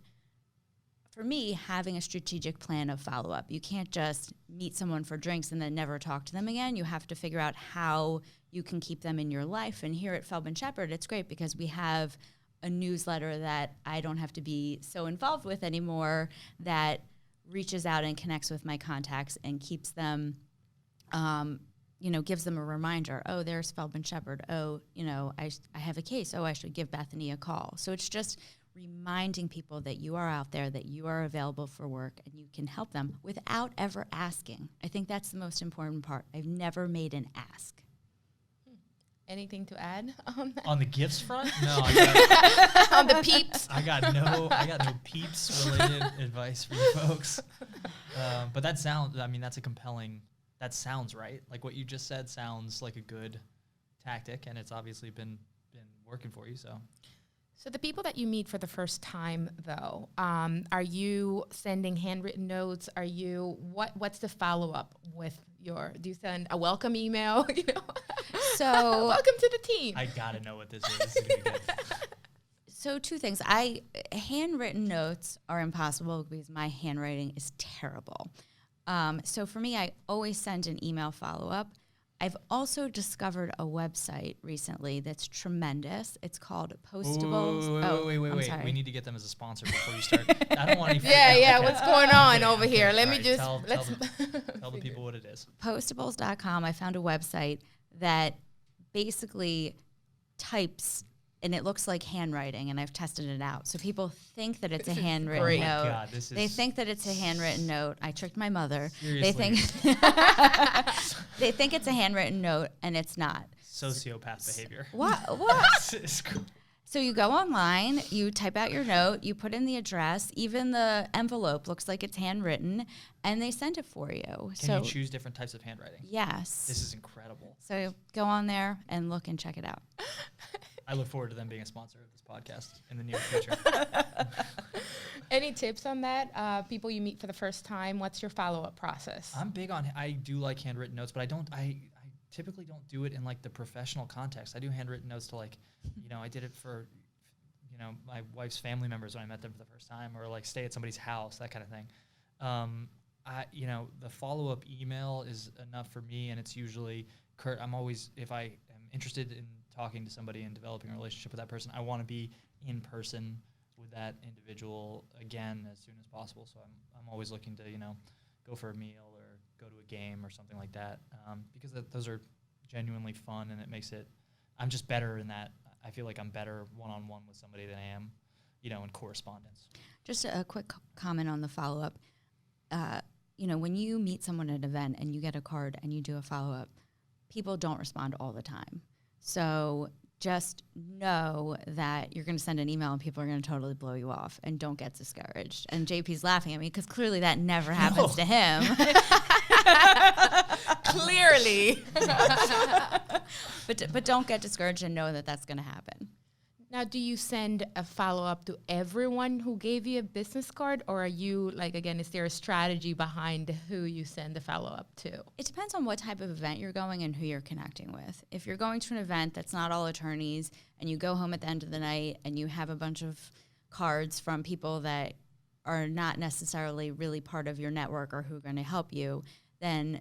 for me, having a strategic plan of follow-up. You can't just meet someone for drinks and then never talk to them again. You have to figure out how you can keep them in your life. And here at Feldman Shepherd, it's great because we have a newsletter that I don't have to be so involved with anymore that reaches out and connects with my contacts and keeps them, you know, gives them a reminder. Oh, there's Feldman Shepherd. Oh, you know, I have a case. Oh, I should give Bethany a call. So it's just reminding people that you are out there, that you are available for work, and you can help them without ever asking. I think that's the most important part. I've never made an ask. Anything to add on that? On the gifts front? No, I got On the Peeps? I got no Peeps related advice for you folks. But that sounds, I mean, that's a compelling, that sounds right. Like what you just said sounds like a good tactic, and it's obviously been working for you. So the people that you meet for the first time, though, are you sending handwritten notes? Are you what's the follow up with your? Do you send a welcome email? You know, so welcome to the team. I gotta know what this is. This is gonna be good. So two things. Handwritten notes are impossible because my handwriting is terrible. So for me, I always send an email follow up. I've also discovered a website recently that's tremendous. It's called Postables. Wait. Sorry. We need to get them as a sponsor before you start. I don't want any. Yeah. Okay. What's going on Okay, over okay. here? Let All me right, just tell the people what it is. Postables.com. I found a website that basically types, and it looks like handwriting, and I've tested it out. So people think that it's a handwritten great. note. Oh my God, They think that it's a handwritten note. I tricked my mother. Seriously. They think it's a handwritten note, and it's not. Sociopath behavior. What? So you go online, you type out your note, you put in the address, even the envelope looks like it's handwritten, and they send it for you. Can you choose different types of handwriting? Yes. This is incredible. So go on there and look and check it out. I look forward to them being a sponsor of this podcast in the near future. Any tips on that? People you meet for the first time, what's your follow-up process? I'm big on, I do like handwritten notes, but I typically don't do it in like the professional context. I do handwritten notes to like, I did it for, my wife's family members when I met them for the first time, or like stay at somebody's house, that kind of thing. The follow-up email is enough for me, and it's usually, Kurt, if I am interested in talking to somebody and developing a relationship with that person, I want to be in person with that individual again as soon as possible. So I'm always looking to, go for a meal or go to a game or something like that, because those are genuinely fun, and it makes it, I'm just better in that. I feel like I'm better one-on-one with somebody than I am, in correspondence. Just a quick comment on the follow-up. When you meet someone at an event and you get a card and you do a follow-up, people don't respond all the time. So just know that you're going to send an email and people are going to totally blow you off, and don't get discouraged. And JP's laughing at me because clearly that never happens to him. Clearly. But don't get discouraged and know that that's going to happen. Now, do you send a follow-up to everyone who gave you a business card, or are you, is there a strategy behind who you send the follow-up to? It depends on what type of event you're going and who you're connecting with. If you're going to an event that's not all attorneys, and you go home at the end of the night and you have a bunch of cards from people that are not necessarily really part of your network or who are going to help you, then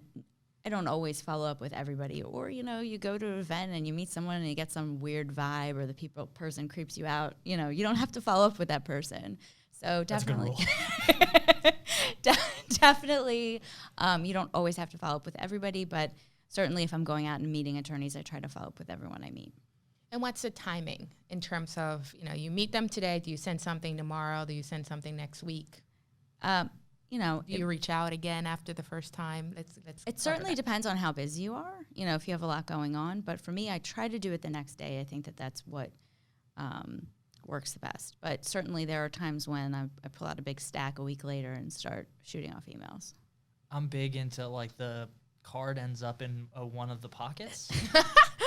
I don't always follow up with everybody. Or, you go to an event and you meet someone and you get some weird vibe, or the person creeps you out. You don't have to follow up with that person. So definitely, definitely, you don't always have to follow up with everybody. But certainly if I'm going out and meeting attorneys, I try to follow up with everyone I meet. And what's the timing in terms of, you meet them today, do you send something tomorrow? Do you send something next week? Do you reach out again after the first time? It certainly depends on how busy you are, if you have a lot going on. But for me, I try to do it the next day. I think that's what works the best. But certainly there are times when I pull out a big stack a week later and start shooting off emails. I'm big into like the card ends up in one of the pockets.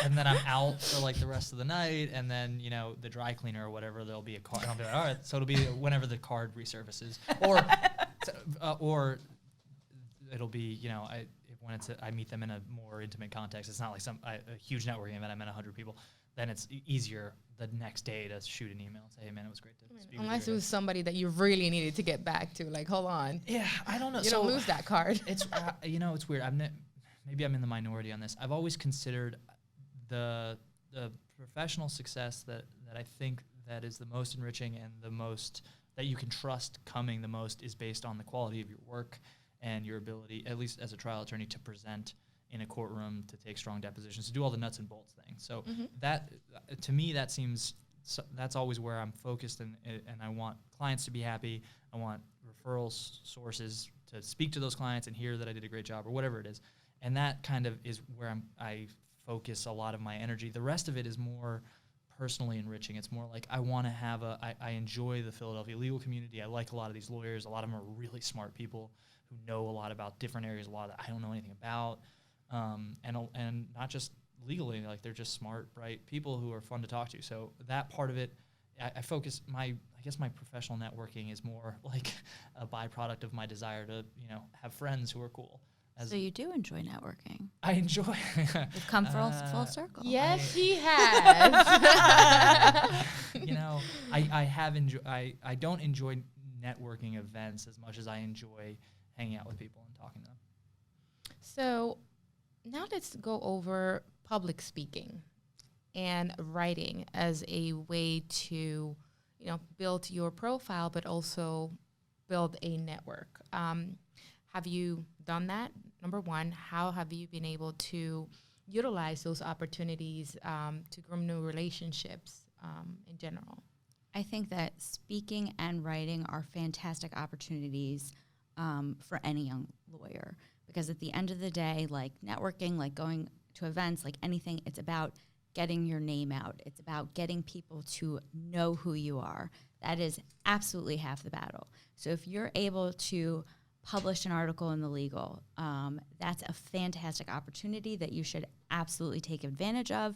And then I'm out for like the rest of the night, and then the dry cleaner or whatever, there'll be a card. And I'll be like, all right, so it'll be whenever the card resurfaces, or it'll be when I meet them in a more intimate context. It's not like a huge networking event. I met 100 people. Then it's easier the next day to shoot an email and say, hey man, it was great to speak with you. Unless it was somebody that you really needed to get back to, like, hold on. Yeah, I don't know. You don't lose that card. It's it's weird. Maybe I'm in the minority on this. I've always considered the professional success that I think that is the most enriching and the most that you can trust coming the most is based on the quality of your work and your ability, at least as a trial attorney, to present in a courtroom, to take strong depositions, to do all the nuts and bolts things. So that, to me, that's always where I'm focused, and I want clients to be happy. I want referral sources to speak to those clients and hear that I did a great job or whatever it is. And that kind of is where I focus a lot of my energy. The rest of it is more personally enriching. It's more like I want to have I enjoy the Philadelphia legal community. I like a lot of these lawyers. A lot of them are really smart people who know a lot about different areas, a lot that I don't know anything about. And not just legally, like they're just smart, bright people who are fun to talk to. So that part of it, I focus I guess my professional networking is more like a byproduct of my desire to, have friends who are cool. So you do enjoy networking. I enjoy. You've come full circle. Yes, he has. I have enjoyed. I don't enjoy networking events as much as I enjoy hanging out with people and talking to them. So now let's go over public speaking and writing as a way to, build your profile, but also build a network. Have you done that? Number one, how have you been able to utilize those opportunities to grow new relationships in general? I think that speaking and writing are fantastic opportunities for any young lawyer, because at the end of the day, like networking, like going to events, like anything, it's about getting your name out. It's about getting people to know who you are. That is absolutely half the battle. So if you're able to publish an article in the Legal, that's a fantastic opportunity that you should absolutely take advantage of.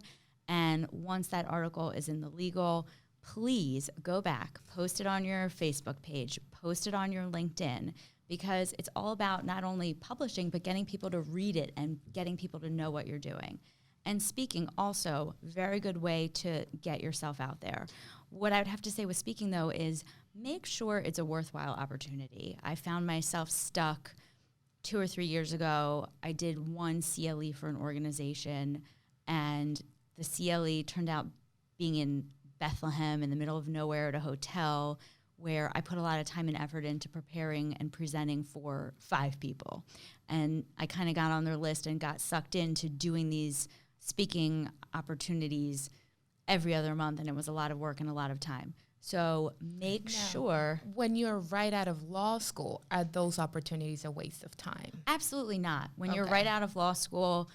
And once that article is in the Legal, please go back, post it on your Facebook page, post it on your LinkedIn, because it's all about not only publishing, but getting people to read it and getting people to know what you're doing. And speaking also, very good way to get yourself out there. What I would have to say with speaking, though, is make sure it's a worthwhile opportunity. I found myself stuck 2 or 3 years ago. I did one CLE for an organization, and the CLE turned out being in Bethlehem in the middle of nowhere at a hotel, where I put a lot of time and effort into preparing and presenting for 5 people. And I kind of got on their list and got sucked into doing these speaking opportunities every other month, and it was a lot of work and a lot of time. So make sure. When you're right out of law school, are those opportunities a waste of time? Absolutely not. When you're right out of law school,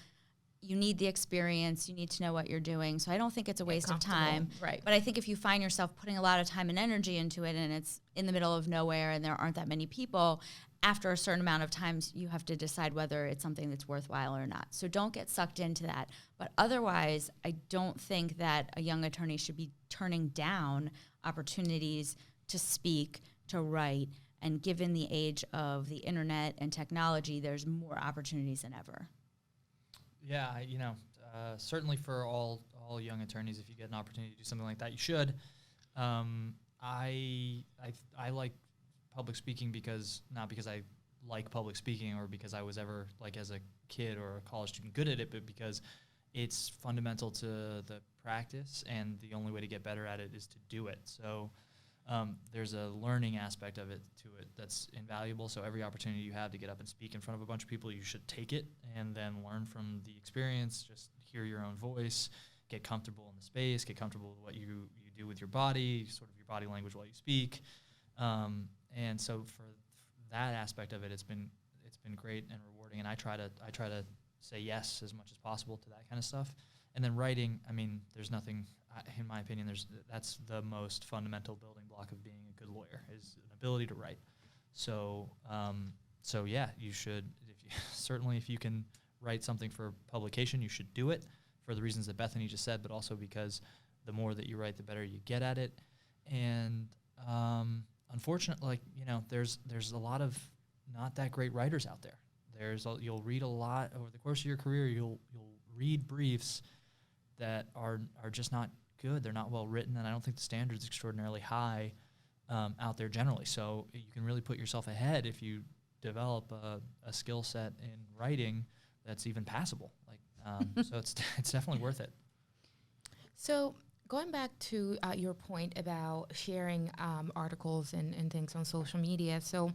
you need the experience, you need to know what you're doing. So I don't think it's a waste of time. Right. But I think if you find yourself putting a lot of time and energy into it, and it's in the middle of nowhere and there aren't that many people, after a certain amount of times, you have to decide whether it's something that's worthwhile or not. So don't get sucked into that. But otherwise, I don't think that a young attorney should be turning down opportunities to speak, to write. And given the age of the internet and technology, there's more opportunities than ever. Yeah, certainly for all young attorneys, if you get an opportunity to do something like that, you should. I like public speaking not because I like public speaking or because I was ever, like as a kid or a college student, good at it, but because it's fundamental to the practice, and the only way to get better at it is to do it. So there's a learning aspect of it to it that's invaluable. So every opportunity you have to get up and speak in front of a bunch of people, you should take it and then learn from the experience. Just hear your own voice, get comfortable in the space, get comfortable with what you do with your body, sort of your body language while you speak. And so for that aspect of it, it's been great and rewarding. And I try to say yes as much as possible to that kind of stuff. And then writing, I mean, there's nothing, in my opinion, that's the most fundamental building block of being a good lawyer, is an ability to write. So yeah, you should, certainly if you can write something for publication, you should do it for the reasons that Bethany just said, but also because the more that you write, the better you get at it. And unfortunately, there's a lot of not that great writers out there. You'll read a lot over the course of your career. You'll read briefs that are just not good. They're not well written, and I don't think the standard's extraordinarily high out there generally. So you can really put yourself ahead if you develop a skill set in writing that's even passable. So it's definitely worth it. So going back to your point about sharing articles and things on social media, so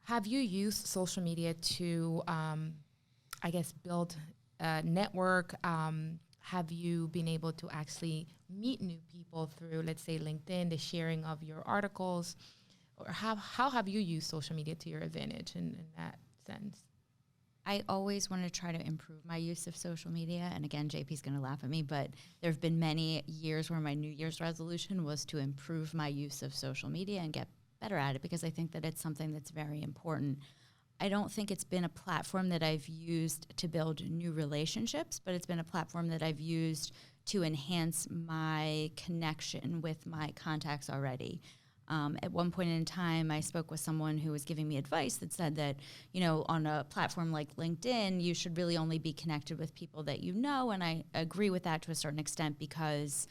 have you used social media to, build a network? Have you been able to actually meet new people through, let's say, LinkedIn, the sharing of your articles? Or how have you used social media to your advantage in that sense? I always want to try to improve my use of social media. And again, JP's going to laugh at me, but there have been many years where my New Year's resolution was to improve my use of social media and get better at it, because I think that it's something that's very important. I don't think it's been a platform that I've used to build new relationships, but it's been a platform that I've used to enhance my connection with my contacts already. At one point in time, I spoke with someone who was giving me advice that said that, on a platform like LinkedIn, you should really only be connected with people that you know, and I agree with that to a certain extent, because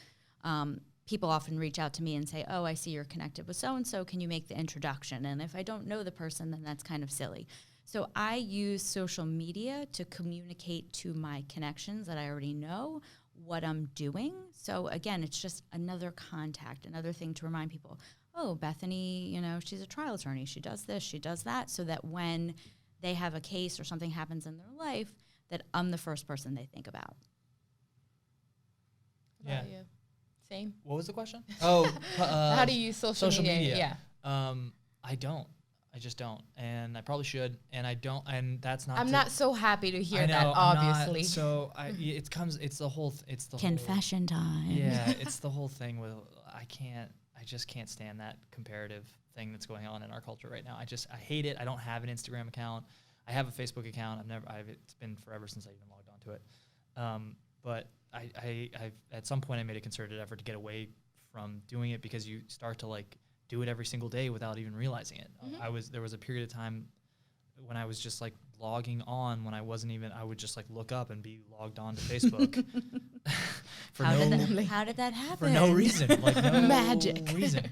people often reach out to me and say, oh, I see you're connected with so-and-so, can you make the introduction? And if I don't know the person, then that's kind of silly. So I use social media to communicate to my connections that I already know what I'm doing. So again, it's just another contact, another thing to remind people, oh, Bethany, she's a trial attorney. She does this, she does that, so that when they have a case or something happens in their life, that I'm the first person they think about. How about you? Same? What was the question? Oh, how do you use social media? Yeah. I don't. I just don't, and I probably should, and I don't, and that's not. I'm not so happy to hear I know, that. Obviously, it's the whole. It's the confession time. Yeah, it's the whole thing with I just can't stand that comparative thing that's going on in our culture right now. I hate it. I don't have an Instagram account. I have a Facebook account. It's been forever since I even logged onto it. But I've at some point I made a concerted effort to get away from doing it because you start to do it every single day without even realizing it. Mm-hmm. There was a period of time when I was just logging on when I would just look up and be logged on to Facebook. How did that happen? For no reason. No magic reason.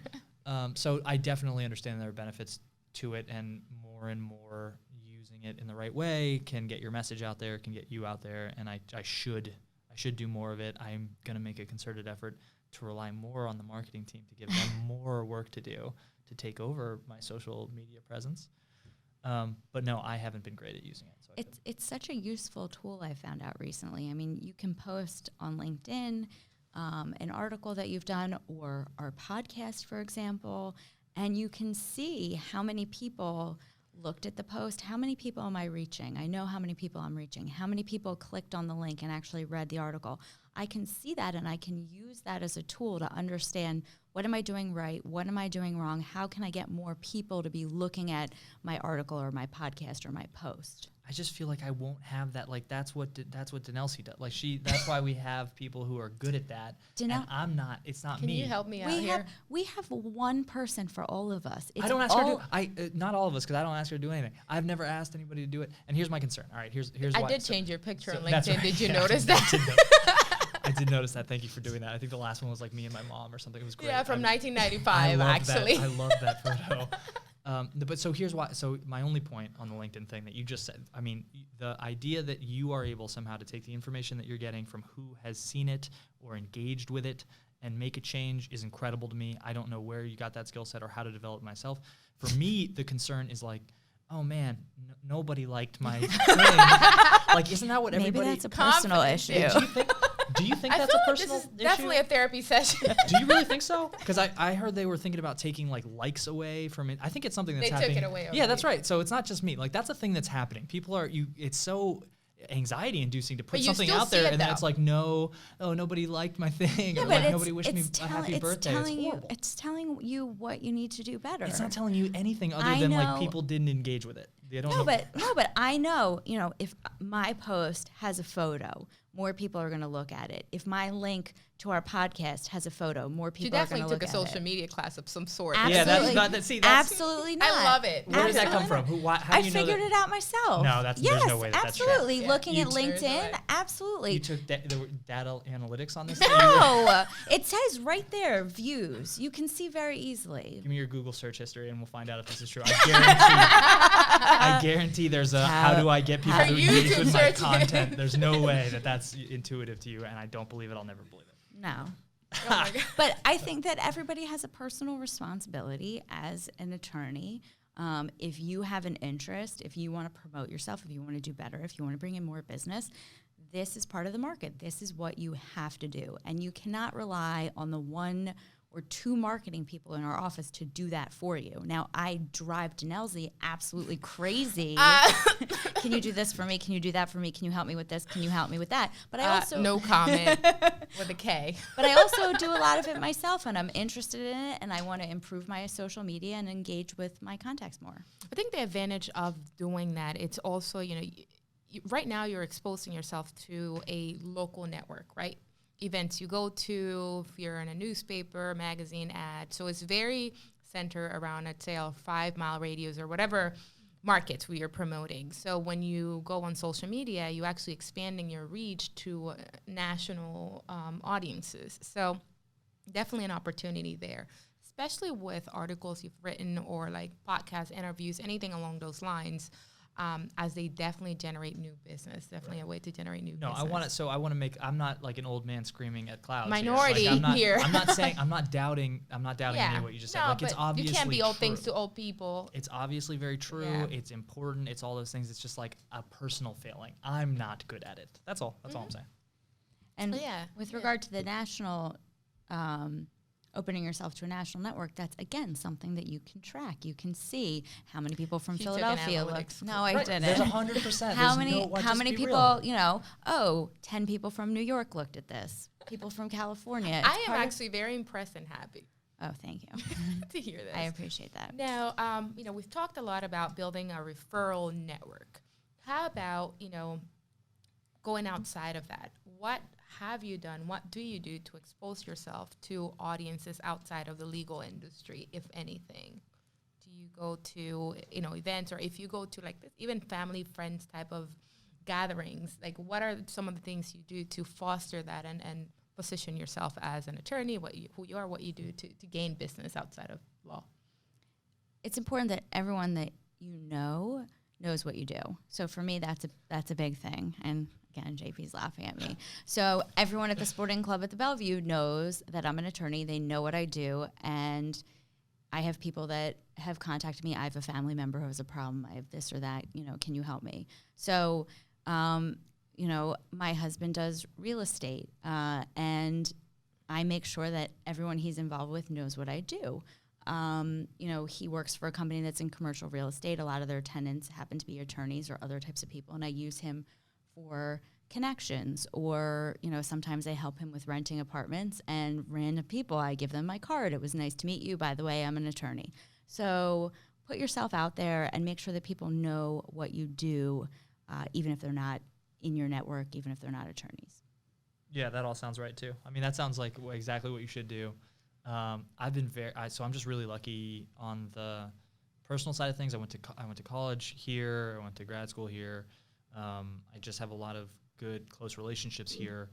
So I definitely understand there are benefits to it, and more using it in the right way can get your message out there, can get you out there, and I should do more of it. I'm going to make a concerted effort to rely more on the marketing team to give them more work to do to take over my social media presence. But no, I haven't been great at using it. So it's such a useful tool I found out recently. I mean, you can post on LinkedIn an article that you've done or our podcast, for example, and you can see how many people looked at the post, how many people am I reaching? I know how many people I'm reaching, how many people clicked on the link and actually read the article. I can see that, and I can use that as a tool to understand what am I doing right, what am I doing wrong, how can I get more people to be looking at my article or my podcast or my post. I just feel like I won't have that. That's what Denelsi does. That's why we have people who are good at that. And I'm not. It's not me. Can you help me out here? We have one person for all of us. I don't ask her to. Not all of us, because I don't ask her to do anything. I've never asked anybody to do it. And here's my concern. All right, here's why. I did change your picture on LinkedIn. Right. Did you notice that? I did notice that. Thank you for doing that. I think the last one was me and my mom or something. It was great. Yeah, from 1995, actually. I love that photo. But so here's why. So my only point on the LinkedIn thing that you just said, I mean, the idea that you are able somehow to take the information that you're getting from who has seen it or engaged with it and make a change is incredible to me. I don't know where you got that skill set or how to develop it myself. For me, the concern is oh man, nobody liked my thing. Isn't that what everybody? Maybe that's a personal issue. Do you think that's a personal issue? Definitely a therapy session. Do you really think so? Because I heard they were thinking about taking likes away from it. I think it's something that's happening. They took it away. Yeah, that's right. So it's not just me. That's a thing that's happening. People are it's so anxiety inducing to put something out there and then it's no, nobody liked my thing, or nobody wished me a happy birthday. It's telling you what you need to do better. It's not telling you anything other than people didn't engage with it. They don't know. But I know, if my post has a photo, more people are going to look at it. If my link to our podcast has a photo, more people are going to look at it. She definitely took a social media class of some sort. Absolutely. Yeah, that's absolutely not. I love it. Where did that come from? I figured it out myself. No, there's no way that's true. Absolutely. Looking at LinkedIn, absolutely. You took data analytics on this? No. It says right there, views. You can see very easily. Give me your Google search history and we'll find out if this is true. I guarantee there's a how do I get people to engage with my content. There's no way that's intuitive to you, and I don't believe it. I'll never believe it. No. But I think that everybody has a personal responsibility as an attorney. If you have an interest, if you want to promote yourself, if you want to do better, if you want to bring in more business, this is part of the market. This is what you have to do. And you cannot rely on the one or two marketing people in our office to do that for you. Now, I drive Denelsi absolutely crazy. Can you do this for me? Can you do that for me? Can you help me with this? Can you help me with that? But I also no comment with a K. But I also do a lot of it myself, and I'm interested in it, and I want to improve my social media and engage with my contacts more. I think the advantage of doing that, it's also, right now you're exposing yourself to a local network, right? Events you go to, if you're in a newspaper, magazine, ad. So it's very centered around, I'd say, a 5-mile radius or whatever markets we are promoting. So when you go on social media, you're actually expanding your reach to national audiences. So definitely an opportunity there, especially with articles you've written or podcast interviews, anything along those lines. as they definitely generate new business. Definitely a way to generate new business. No, I want to make. I'm not like an old man screaming at clouds. Minority here. Like, here. I'm not saying. I'm not doubting any of what you just said. Like, it's obviously you can't be all true. things to all people. It's obviously very true. Yeah. It's important. It's all those things. It's just like a personal failing. I'm not good at it. That's all. That's all I'm saying. And Yeah, with yeah. regard to the national, opening yourself to a national network, that's, again, something that you can track. You can see how many people from She took an Philadelphia look. analytics No, I didn't. There's 100%. How How many people, 10 people from New York looked at this. People from California. I am actually very impressed and happy Oh, thank you. to hear this. I appreciate that. Now, we've talked a lot about building a referral network. How about, going outside of that? What have you done? What do you do to expose yourself to audiences outside of the legal industry, if anything? Do you go to, events, or if you go to like this, even family, friends type of gatherings, like what are some of the things you do to foster that and position yourself as an attorney, who you are, what you do to gain business outside of law? It's important that everyone that you know knows what you do. So for me, that's a big thing. And again, JP's laughing at me. So everyone at the sporting club at the Bellevue knows that I'm an attorney. They know what I do. And I have people that have contacted me. I have a family member who has a problem. I have this or that. Can you help me? So, my husband does real estate. And I make sure that everyone he's involved with knows what I do. He works for a company that's in commercial real estate. A lot of their tenants happen to be attorneys or other types of people, and I use him for connections, or, sometimes I help him with renting apartments, and random people, I give them my card. It was nice to meet you. By the way, I'm an attorney. So put yourself out there and make sure that people know what you do, even if they're not in your network, even if they're not attorneys. Yeah, that all sounds right too. I mean, that sounds like exactly what you should do. I've been so I'm just really lucky on the personal side of things. I went to college here. I went to grad school here. I just have a lot of good, close relationships here.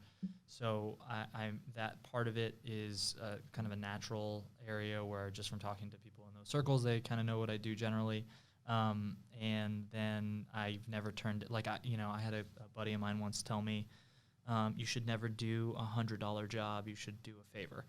So I'm that part of it is kind of a natural area where just from talking to people in those circles, they kind of know what I do generally. And then I've never turned it, like, I had a buddy of mine once tell me, you should never do $100 job. You should do a favor.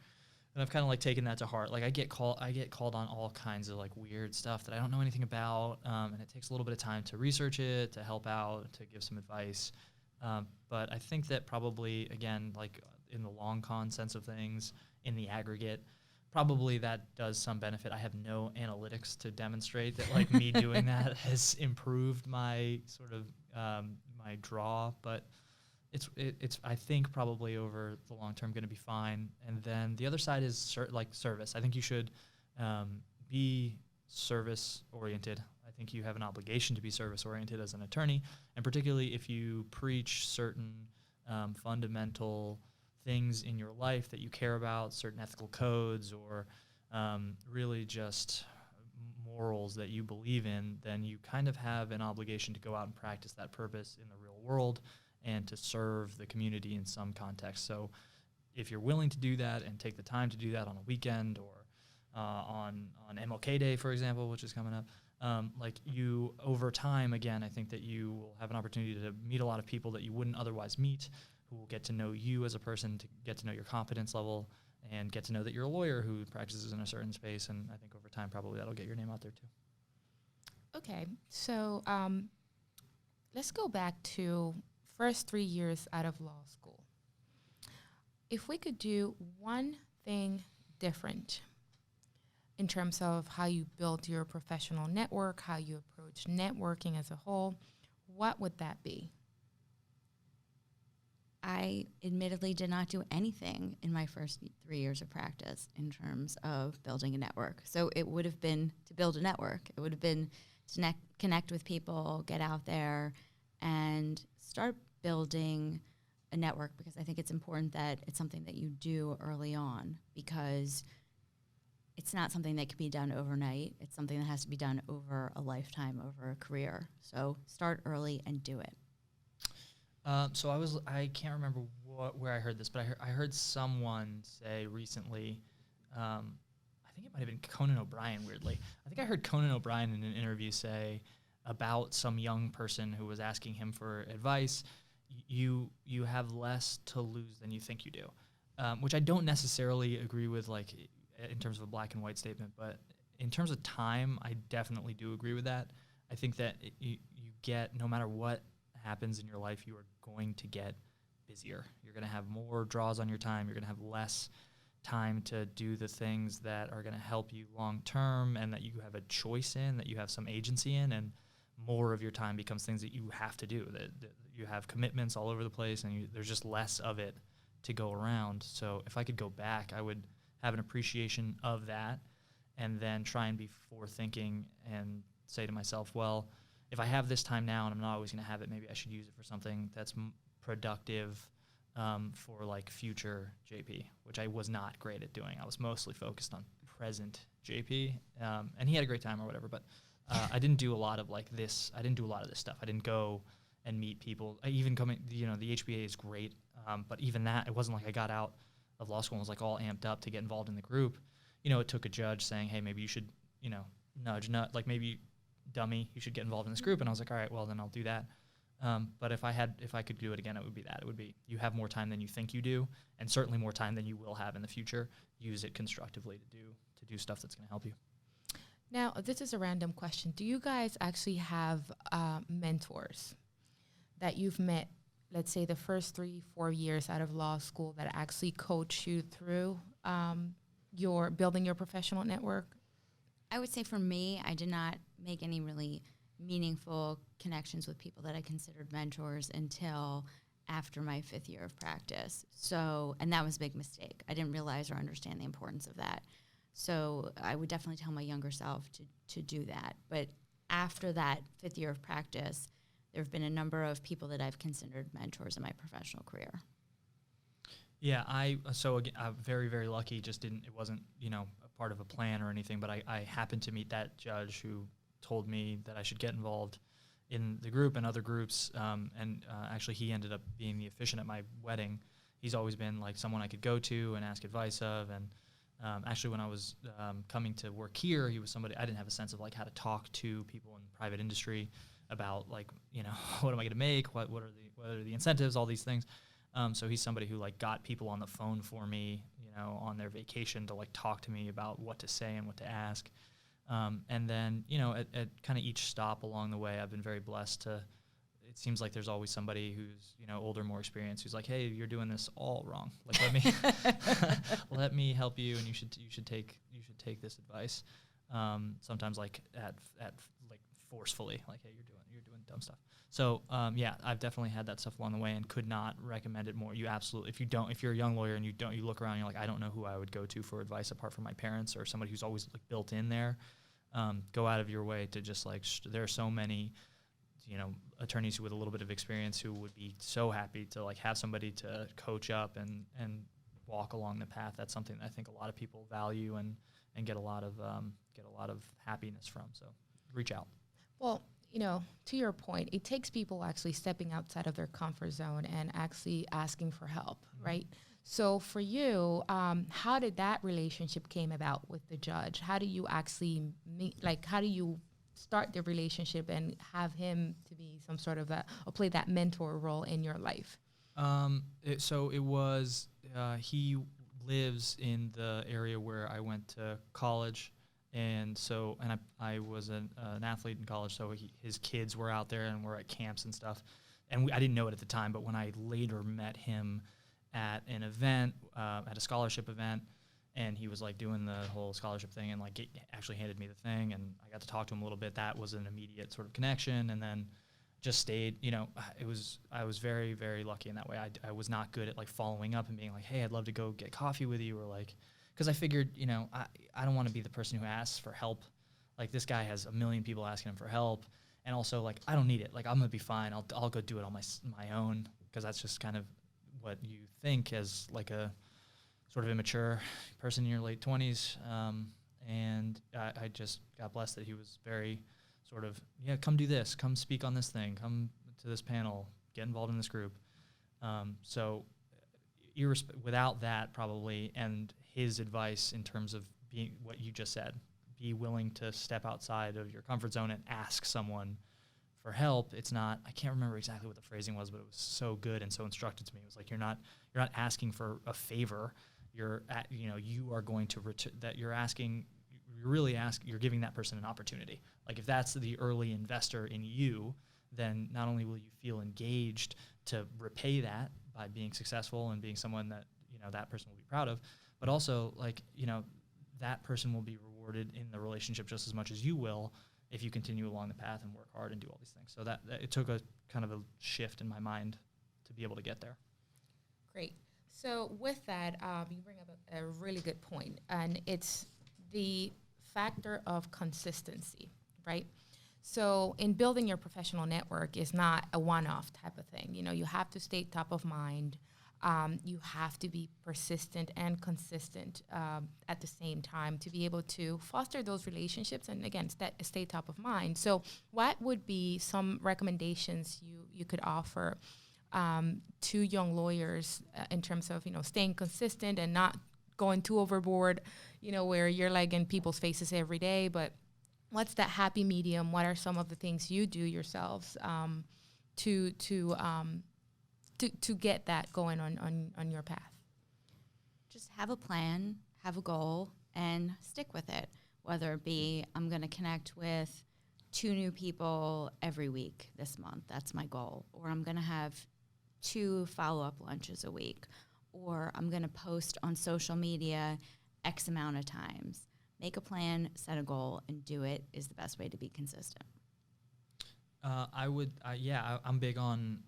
And I've kind of like taken that to heart. Like I get called on all kinds of like weird stuff that I don't know anything about. And it takes a little bit of time to research it, to help out, to give some advice. But I think that probably, again, like in the long con sense of things, in the aggregate, probably that does some benefit. I have no analytics to demonstrate that like me doing that has improved my sort of my draw, but it's I think probably over the long term going to be fine. And then the other side is service. I think you should be service oriented. I think you have an obligation to be service oriented as an attorney, and particularly if you preach certain fundamental things in your life that you care about, certain ethical codes, or really just morals that you believe in, then you kind of have an obligation to go out and practice that purpose in the real world and to serve the community in some context. So if you're willing to do that and take the time to do that on a weekend or on MLK Day, for example, which is coming up, like you, over time, again, I think that you will have an opportunity to meet a lot of people that you wouldn't otherwise meet, who will get to know you as a person, to get to know your competence level, and get to know that you're a lawyer who practices in a certain space. And I think over time, probably that'll get your name out there too. Okay, so let's go back to first 3 years out of law school. If we could do one thing different in terms of how you build your professional network, how you approach networking as a whole, what would that be? I admittedly did not do anything in my first 3 years of practice in terms of building a network. So it would have been to build a network. It would have been to connect with people, get out there, and start building a network, because I think it's important that it's something that you do early on, because it's not something that can be done overnight. It's something that has to be done over a lifetime, over a career. So start early and do it. So I can't remember where I heard this, but I heard someone say recently, I think it might have been Conan O'Brien, weirdly. I think I heard Conan O'Brien in an interview say, about some young person who was asking him for advice, you have less to lose than you think you do, which I don't necessarily agree with, like in terms of a black and white statement, but in terms of time, I definitely do agree with that. I think that you get, no matter what happens in your life, you are going to get busier. You're going to have more draws on your time. You're going to have less time to do the things that are going to help you long term and that you have a choice in, that you have some agency in, and more of your time becomes things that you have to do, that you have commitments all over the place, and there's just less of it to go around. So if I could go back, I would have an appreciation of that and then try and be forward-thinking and say to myself, well, if I have this time now and I'm not always going to have it, maybe I should use it for something that's productive for like future JP, which I was not great at doing. I was mostly focused on present JP, and he had a great time or whatever, but I didn't do a lot of like this. I didn't do a lot of this stuff. I didn't go and meet people. The HBA is great, but even that, it wasn't like I got out of law school and was like all amped up to get involved in the group. It took a judge saying, hey, maybe you should, nudge, like maybe dummy, you should get involved in this group. And I was like, all right, well then I'll do that. But if I could do it again, it would be that. It would be, you have more time than you think you do, and certainly more time than you will have in the future. Use it constructively to do stuff that's going to help you. Now, this is a random question. Do you guys actually have mentors that you've met, let's say the first 3-4 years out of law school, that actually coach you through your building your professional network? I would say for me, I did not make any really meaningful connections with people that I considered mentors until after my 5th year of practice. So, and that was a big mistake. I didn't realize or understand the importance of that. So I would definitely tell my younger self to do that. But after that 5th year of practice, there have been a number of people that I've considered mentors in my professional career. Yeah, I'm very, very lucky. It wasn't, a part of a plan or anything, but I happened to meet that judge who told me that I should get involved in the group and other groups. Actually, he ended up being the officiant at my wedding. He's always been like someone I could go to and ask advice of. And actually, when I was coming to work here, he was somebody I didn't have a sense of like how to talk to people in the private industry about like, what am I going to make? What are the incentives? All these things. So he's somebody who like got people on the phone for me, on their vacation to like talk to me about what to say and what to ask. And then, at kind of each stop along the way, I've been very blessed to, it seems like there's always somebody who's, older, more experienced, who's like, hey, you're doing this all wrong. Like, let me help you. And you should take this advice. Sometimes like at like forcefully, like, hey, you're doing dumb stuff. So, I've definitely had that stuff along the way and could not recommend it more. You absolutely, if you're a young lawyer and you look around and you're like, I don't know who I would go to for advice apart from my parents or somebody who's always like built in there, go out of your way to just like, there are so many, attorneys with a little bit of experience who would be so happy to like have somebody to coach up and walk along the path. That's something that I think a lot of people value and get a lot of happiness from. So reach out. Well, to your point, it takes people actually stepping outside of their comfort zone and actually asking for help, right? So for you, how did that relationship came about with the judge? How do you actually how do you start the relationship and have him to be some sort of or play that mentor role in your life? He lives in the area where I went to college. And I was an athlete in college, so his kids were out there and were at camps and stuff. And I didn't know it at the time, but when I later met him at an event, at a scholarship event, and he was like doing the whole scholarship thing and like actually handed me the thing, and I got to talk to him a little bit. That was an immediate sort of connection, and then just stayed. I was very, very lucky in that way. I was not good at like following up and being like, hey, I'd love to go get coffee with you, or like, because I figured, I don't want to be the person who asks for help. Like, this guy has a million people asking him for help. And also, like, I don't need it. Like, I'm going to be fine. I'll go do it on my own, because that's just kind of what you think as, like, a sort of immature person in your late 20s. And I just got blessed that he was very sort of, come do this. Come speak on this thing. Come to this panel. Get involved in this group. So without that, probably, and his advice in terms of being what you just said, be willing to step outside of your comfort zone and ask someone for help, it's not, I can't remember exactly what the phrasing was, but it was so good and so instructive to me. It was like, you're not asking for a favor. You are going to you're giving that person an opportunity. Like if that's the early investor in you, then not only will you feel engaged to repay that by being successful and being someone that, that person will be proud of, but also like, that person will be rewarded in the relationship just as much as you will if you continue along the path and work hard and do all these things. So that it took a kind of a shift in my mind to be able to get there. Great. So with that, you bring up a really good point, and it's the factor of consistency, right? So in building your professional network is not a one-off type of thing. You have to stay top of mind. You have to be persistent and consistent at the same time to be able to foster those relationships and, again, stay top of mind. So what would be some recommendations you could offer to young lawyers in terms of, staying consistent and not going too overboard, where you're like in people's faces every day, but what's that happy medium? What are some of the things you do yourselves to get that going on your path? Just have a plan, have a goal, and stick with it. Whether it be I'm going to connect with 2 new people every week this month. That's my goal. Or I'm going to have 2 follow-up lunches a week. Or I'm going to post on social media X amount of times. Make a plan, set a goal, and do it is the best way to be consistent. I'm big on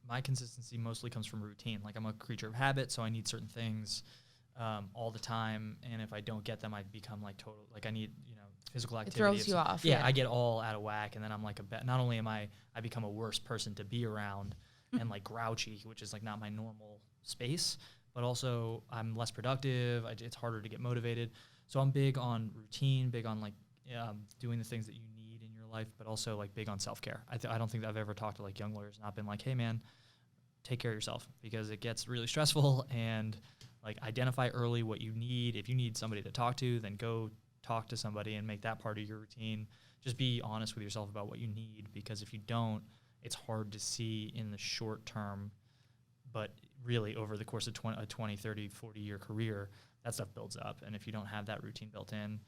my consistency mostly comes from routine. Like I'm a creature of habit, so I need certain things all the time. And if I don't get them, I become like total, like I need, physical activity. It throws you off. Yeah, I get all out of whack. And then I'm like, not only am I become a worse person to be around and like grouchy, which is like not my normal space, but also I'm less productive. It's harder to get motivated. So I'm big on routine, big on like doing the things that you need in your life, but also like big on self-care. I don't think that I've ever talked to like young lawyers and not been like, hey man, take care of yourself, because it gets really stressful, and like identify early what you need. If you need somebody to talk to, then go talk to somebody and make that part of your routine. Just be honest with yourself about what you need, because if you don't, it's hard to see in the short term, but really over the course of a 20, 30, 40-year career, that stuff builds up. And if you don't have that routine built in,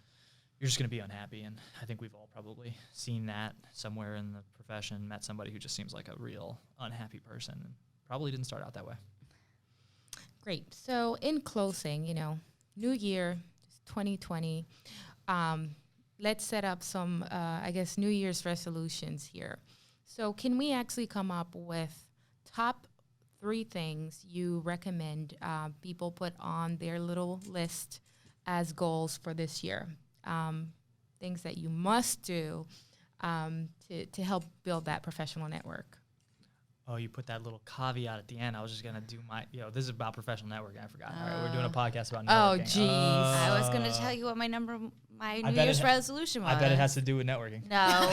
you're just going to be unhappy. And I think we've all probably seen that somewhere in the profession, met somebody who just seems like a real unhappy person and probably didn't start out that way. Great. So in closing, new year, 2020, let's set up some, New Year's resolutions here. So can we actually come up with top 3 things you recommend people put on their little list as goals for this year? Things that you must do to help build that professional network. Oh, you put that little caveat at the end. I was just going to do this is about professional networking. I forgot. All right, we're doing a podcast about networking. Oh, geez. I was going to tell you what my New Year's resolution was. I bet it has to do with networking. No,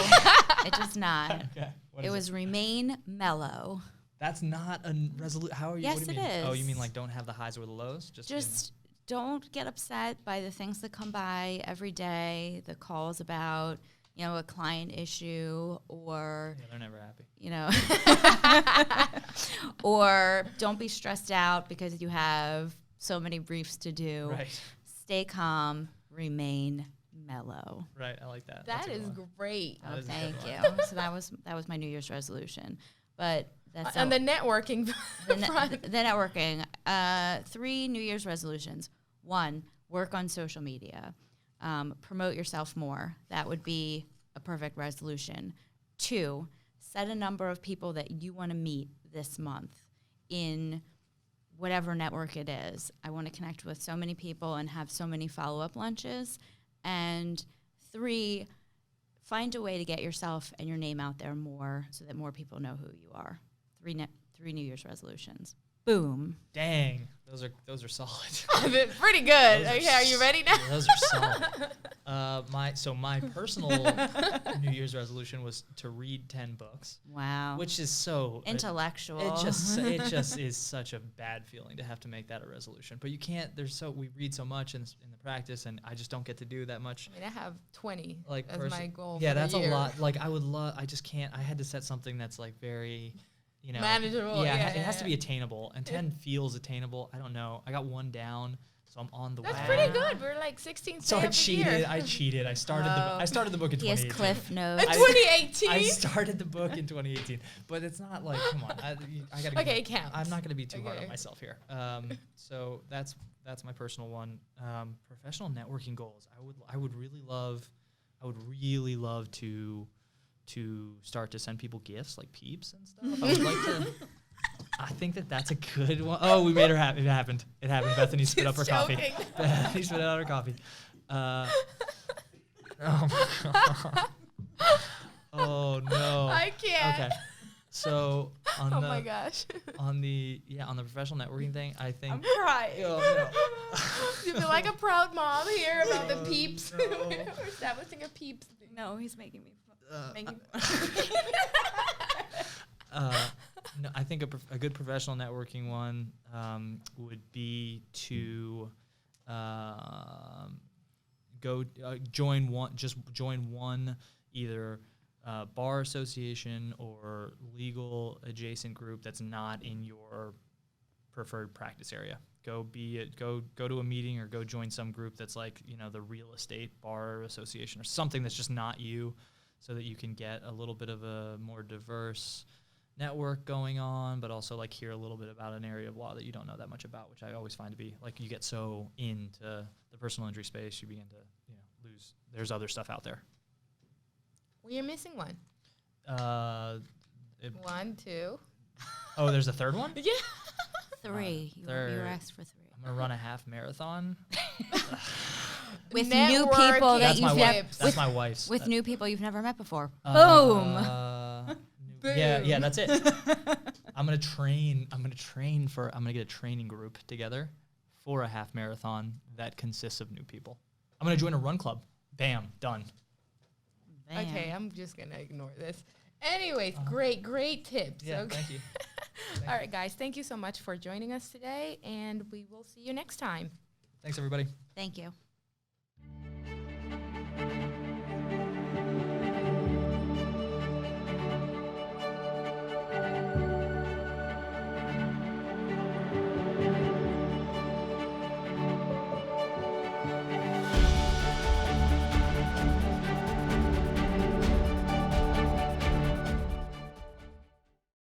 it does not. Okay. It was remain mellow. That's not a resolution. How are you? Yes, what do you it mean? is. Oh, you mean like don't have the highs or the lows? Just don't get upset by the things that come by every day, the calls about, a client issue, or they're never happy. Or don't be stressed out because you have so many briefs to do. Right. Stay calm, remain mellow. Right, I like that. That is great. Oh, thank you. So that was my New Year's resolution. But that's and the networking the networking. 3 New Year's resolutions. 1, work on social media. Promote yourself more. That would be a perfect resolution. 2, set a number of people that you want to meet this month in whatever network it is. I want to connect with so many people and have so many follow-up lunches. And 3, find a way to get yourself and your name out there more so that more people know who you are. 3 New Year's resolutions. Boom. Dang, those are solid. Pretty good. Those are Okay, are you ready now? Those are solid. My personal New Year's resolution was to read 10 books. Wow. Which is so intellectual. It just is such a bad feeling to have to make that a resolution. But you can't. We read so much in the practice, and I just don't get to do that much. I mean, I have 20 like as my goal. Yeah, for that's the year. a lot. Like I would love. I just can't. I had to set something that's like very, manageable. Yeah, it has to be attainable, and 10 feels attainable. I don't know. I got one down. So I'm on the way. That's pretty good. We're like 16th. So I cheated. I started the book in 2018. He has cliff notes. In 2018. I started the book in 2018, but it's not like, come on. I gotta. Okay, it counts. I'm not gonna be too hard on myself here. So that's my personal one. Professional networking goals. I would really love to start to send people gifts like Peeps and stuff. I would like to. I think that's a good one. Oh, we made her happy. It happened. Bethany spit up her coffee. Bethany spit out her coffee. Oh no. I can't. Okay. So on my gosh. on the professional networking thing, I think. I'm crying. Oh no. You feel like a proud mom here about the Peeps. No. We're establishing a Peeps thing. No, he's making me. No, I think a good professional networking one would be to join one either bar association or legal adjacent group that's not in your preferred practice area. Go to a meeting or go join some group that's like, the real estate bar association or something that's just not you, so that you can get a little bit of a more diverse network going on, but also like hear a little bit about an area of law that you don't know that much about, which I always find to be like, you get so into the personal injury space, you begin to lose. There's other stuff out there. Well, you're missing one. 1, 2. Oh, there's a third one? Yeah. 3. You were asked for 3. I'm gonna run a half marathon with new people that you've never. That's my wife's. With new people you've never met before. Boom. Yeah, that's it. I'm gonna get a training group together for a half marathon that consists of new people. I'm gonna join a run club. Bam, done. Bam. Okay, I'm just gonna ignore this. Anyways, great tips. Yeah, okay. thank you. All right, guys, thank you so much for joining us today, and we will see you next time. Thanks, everybody. Thank you.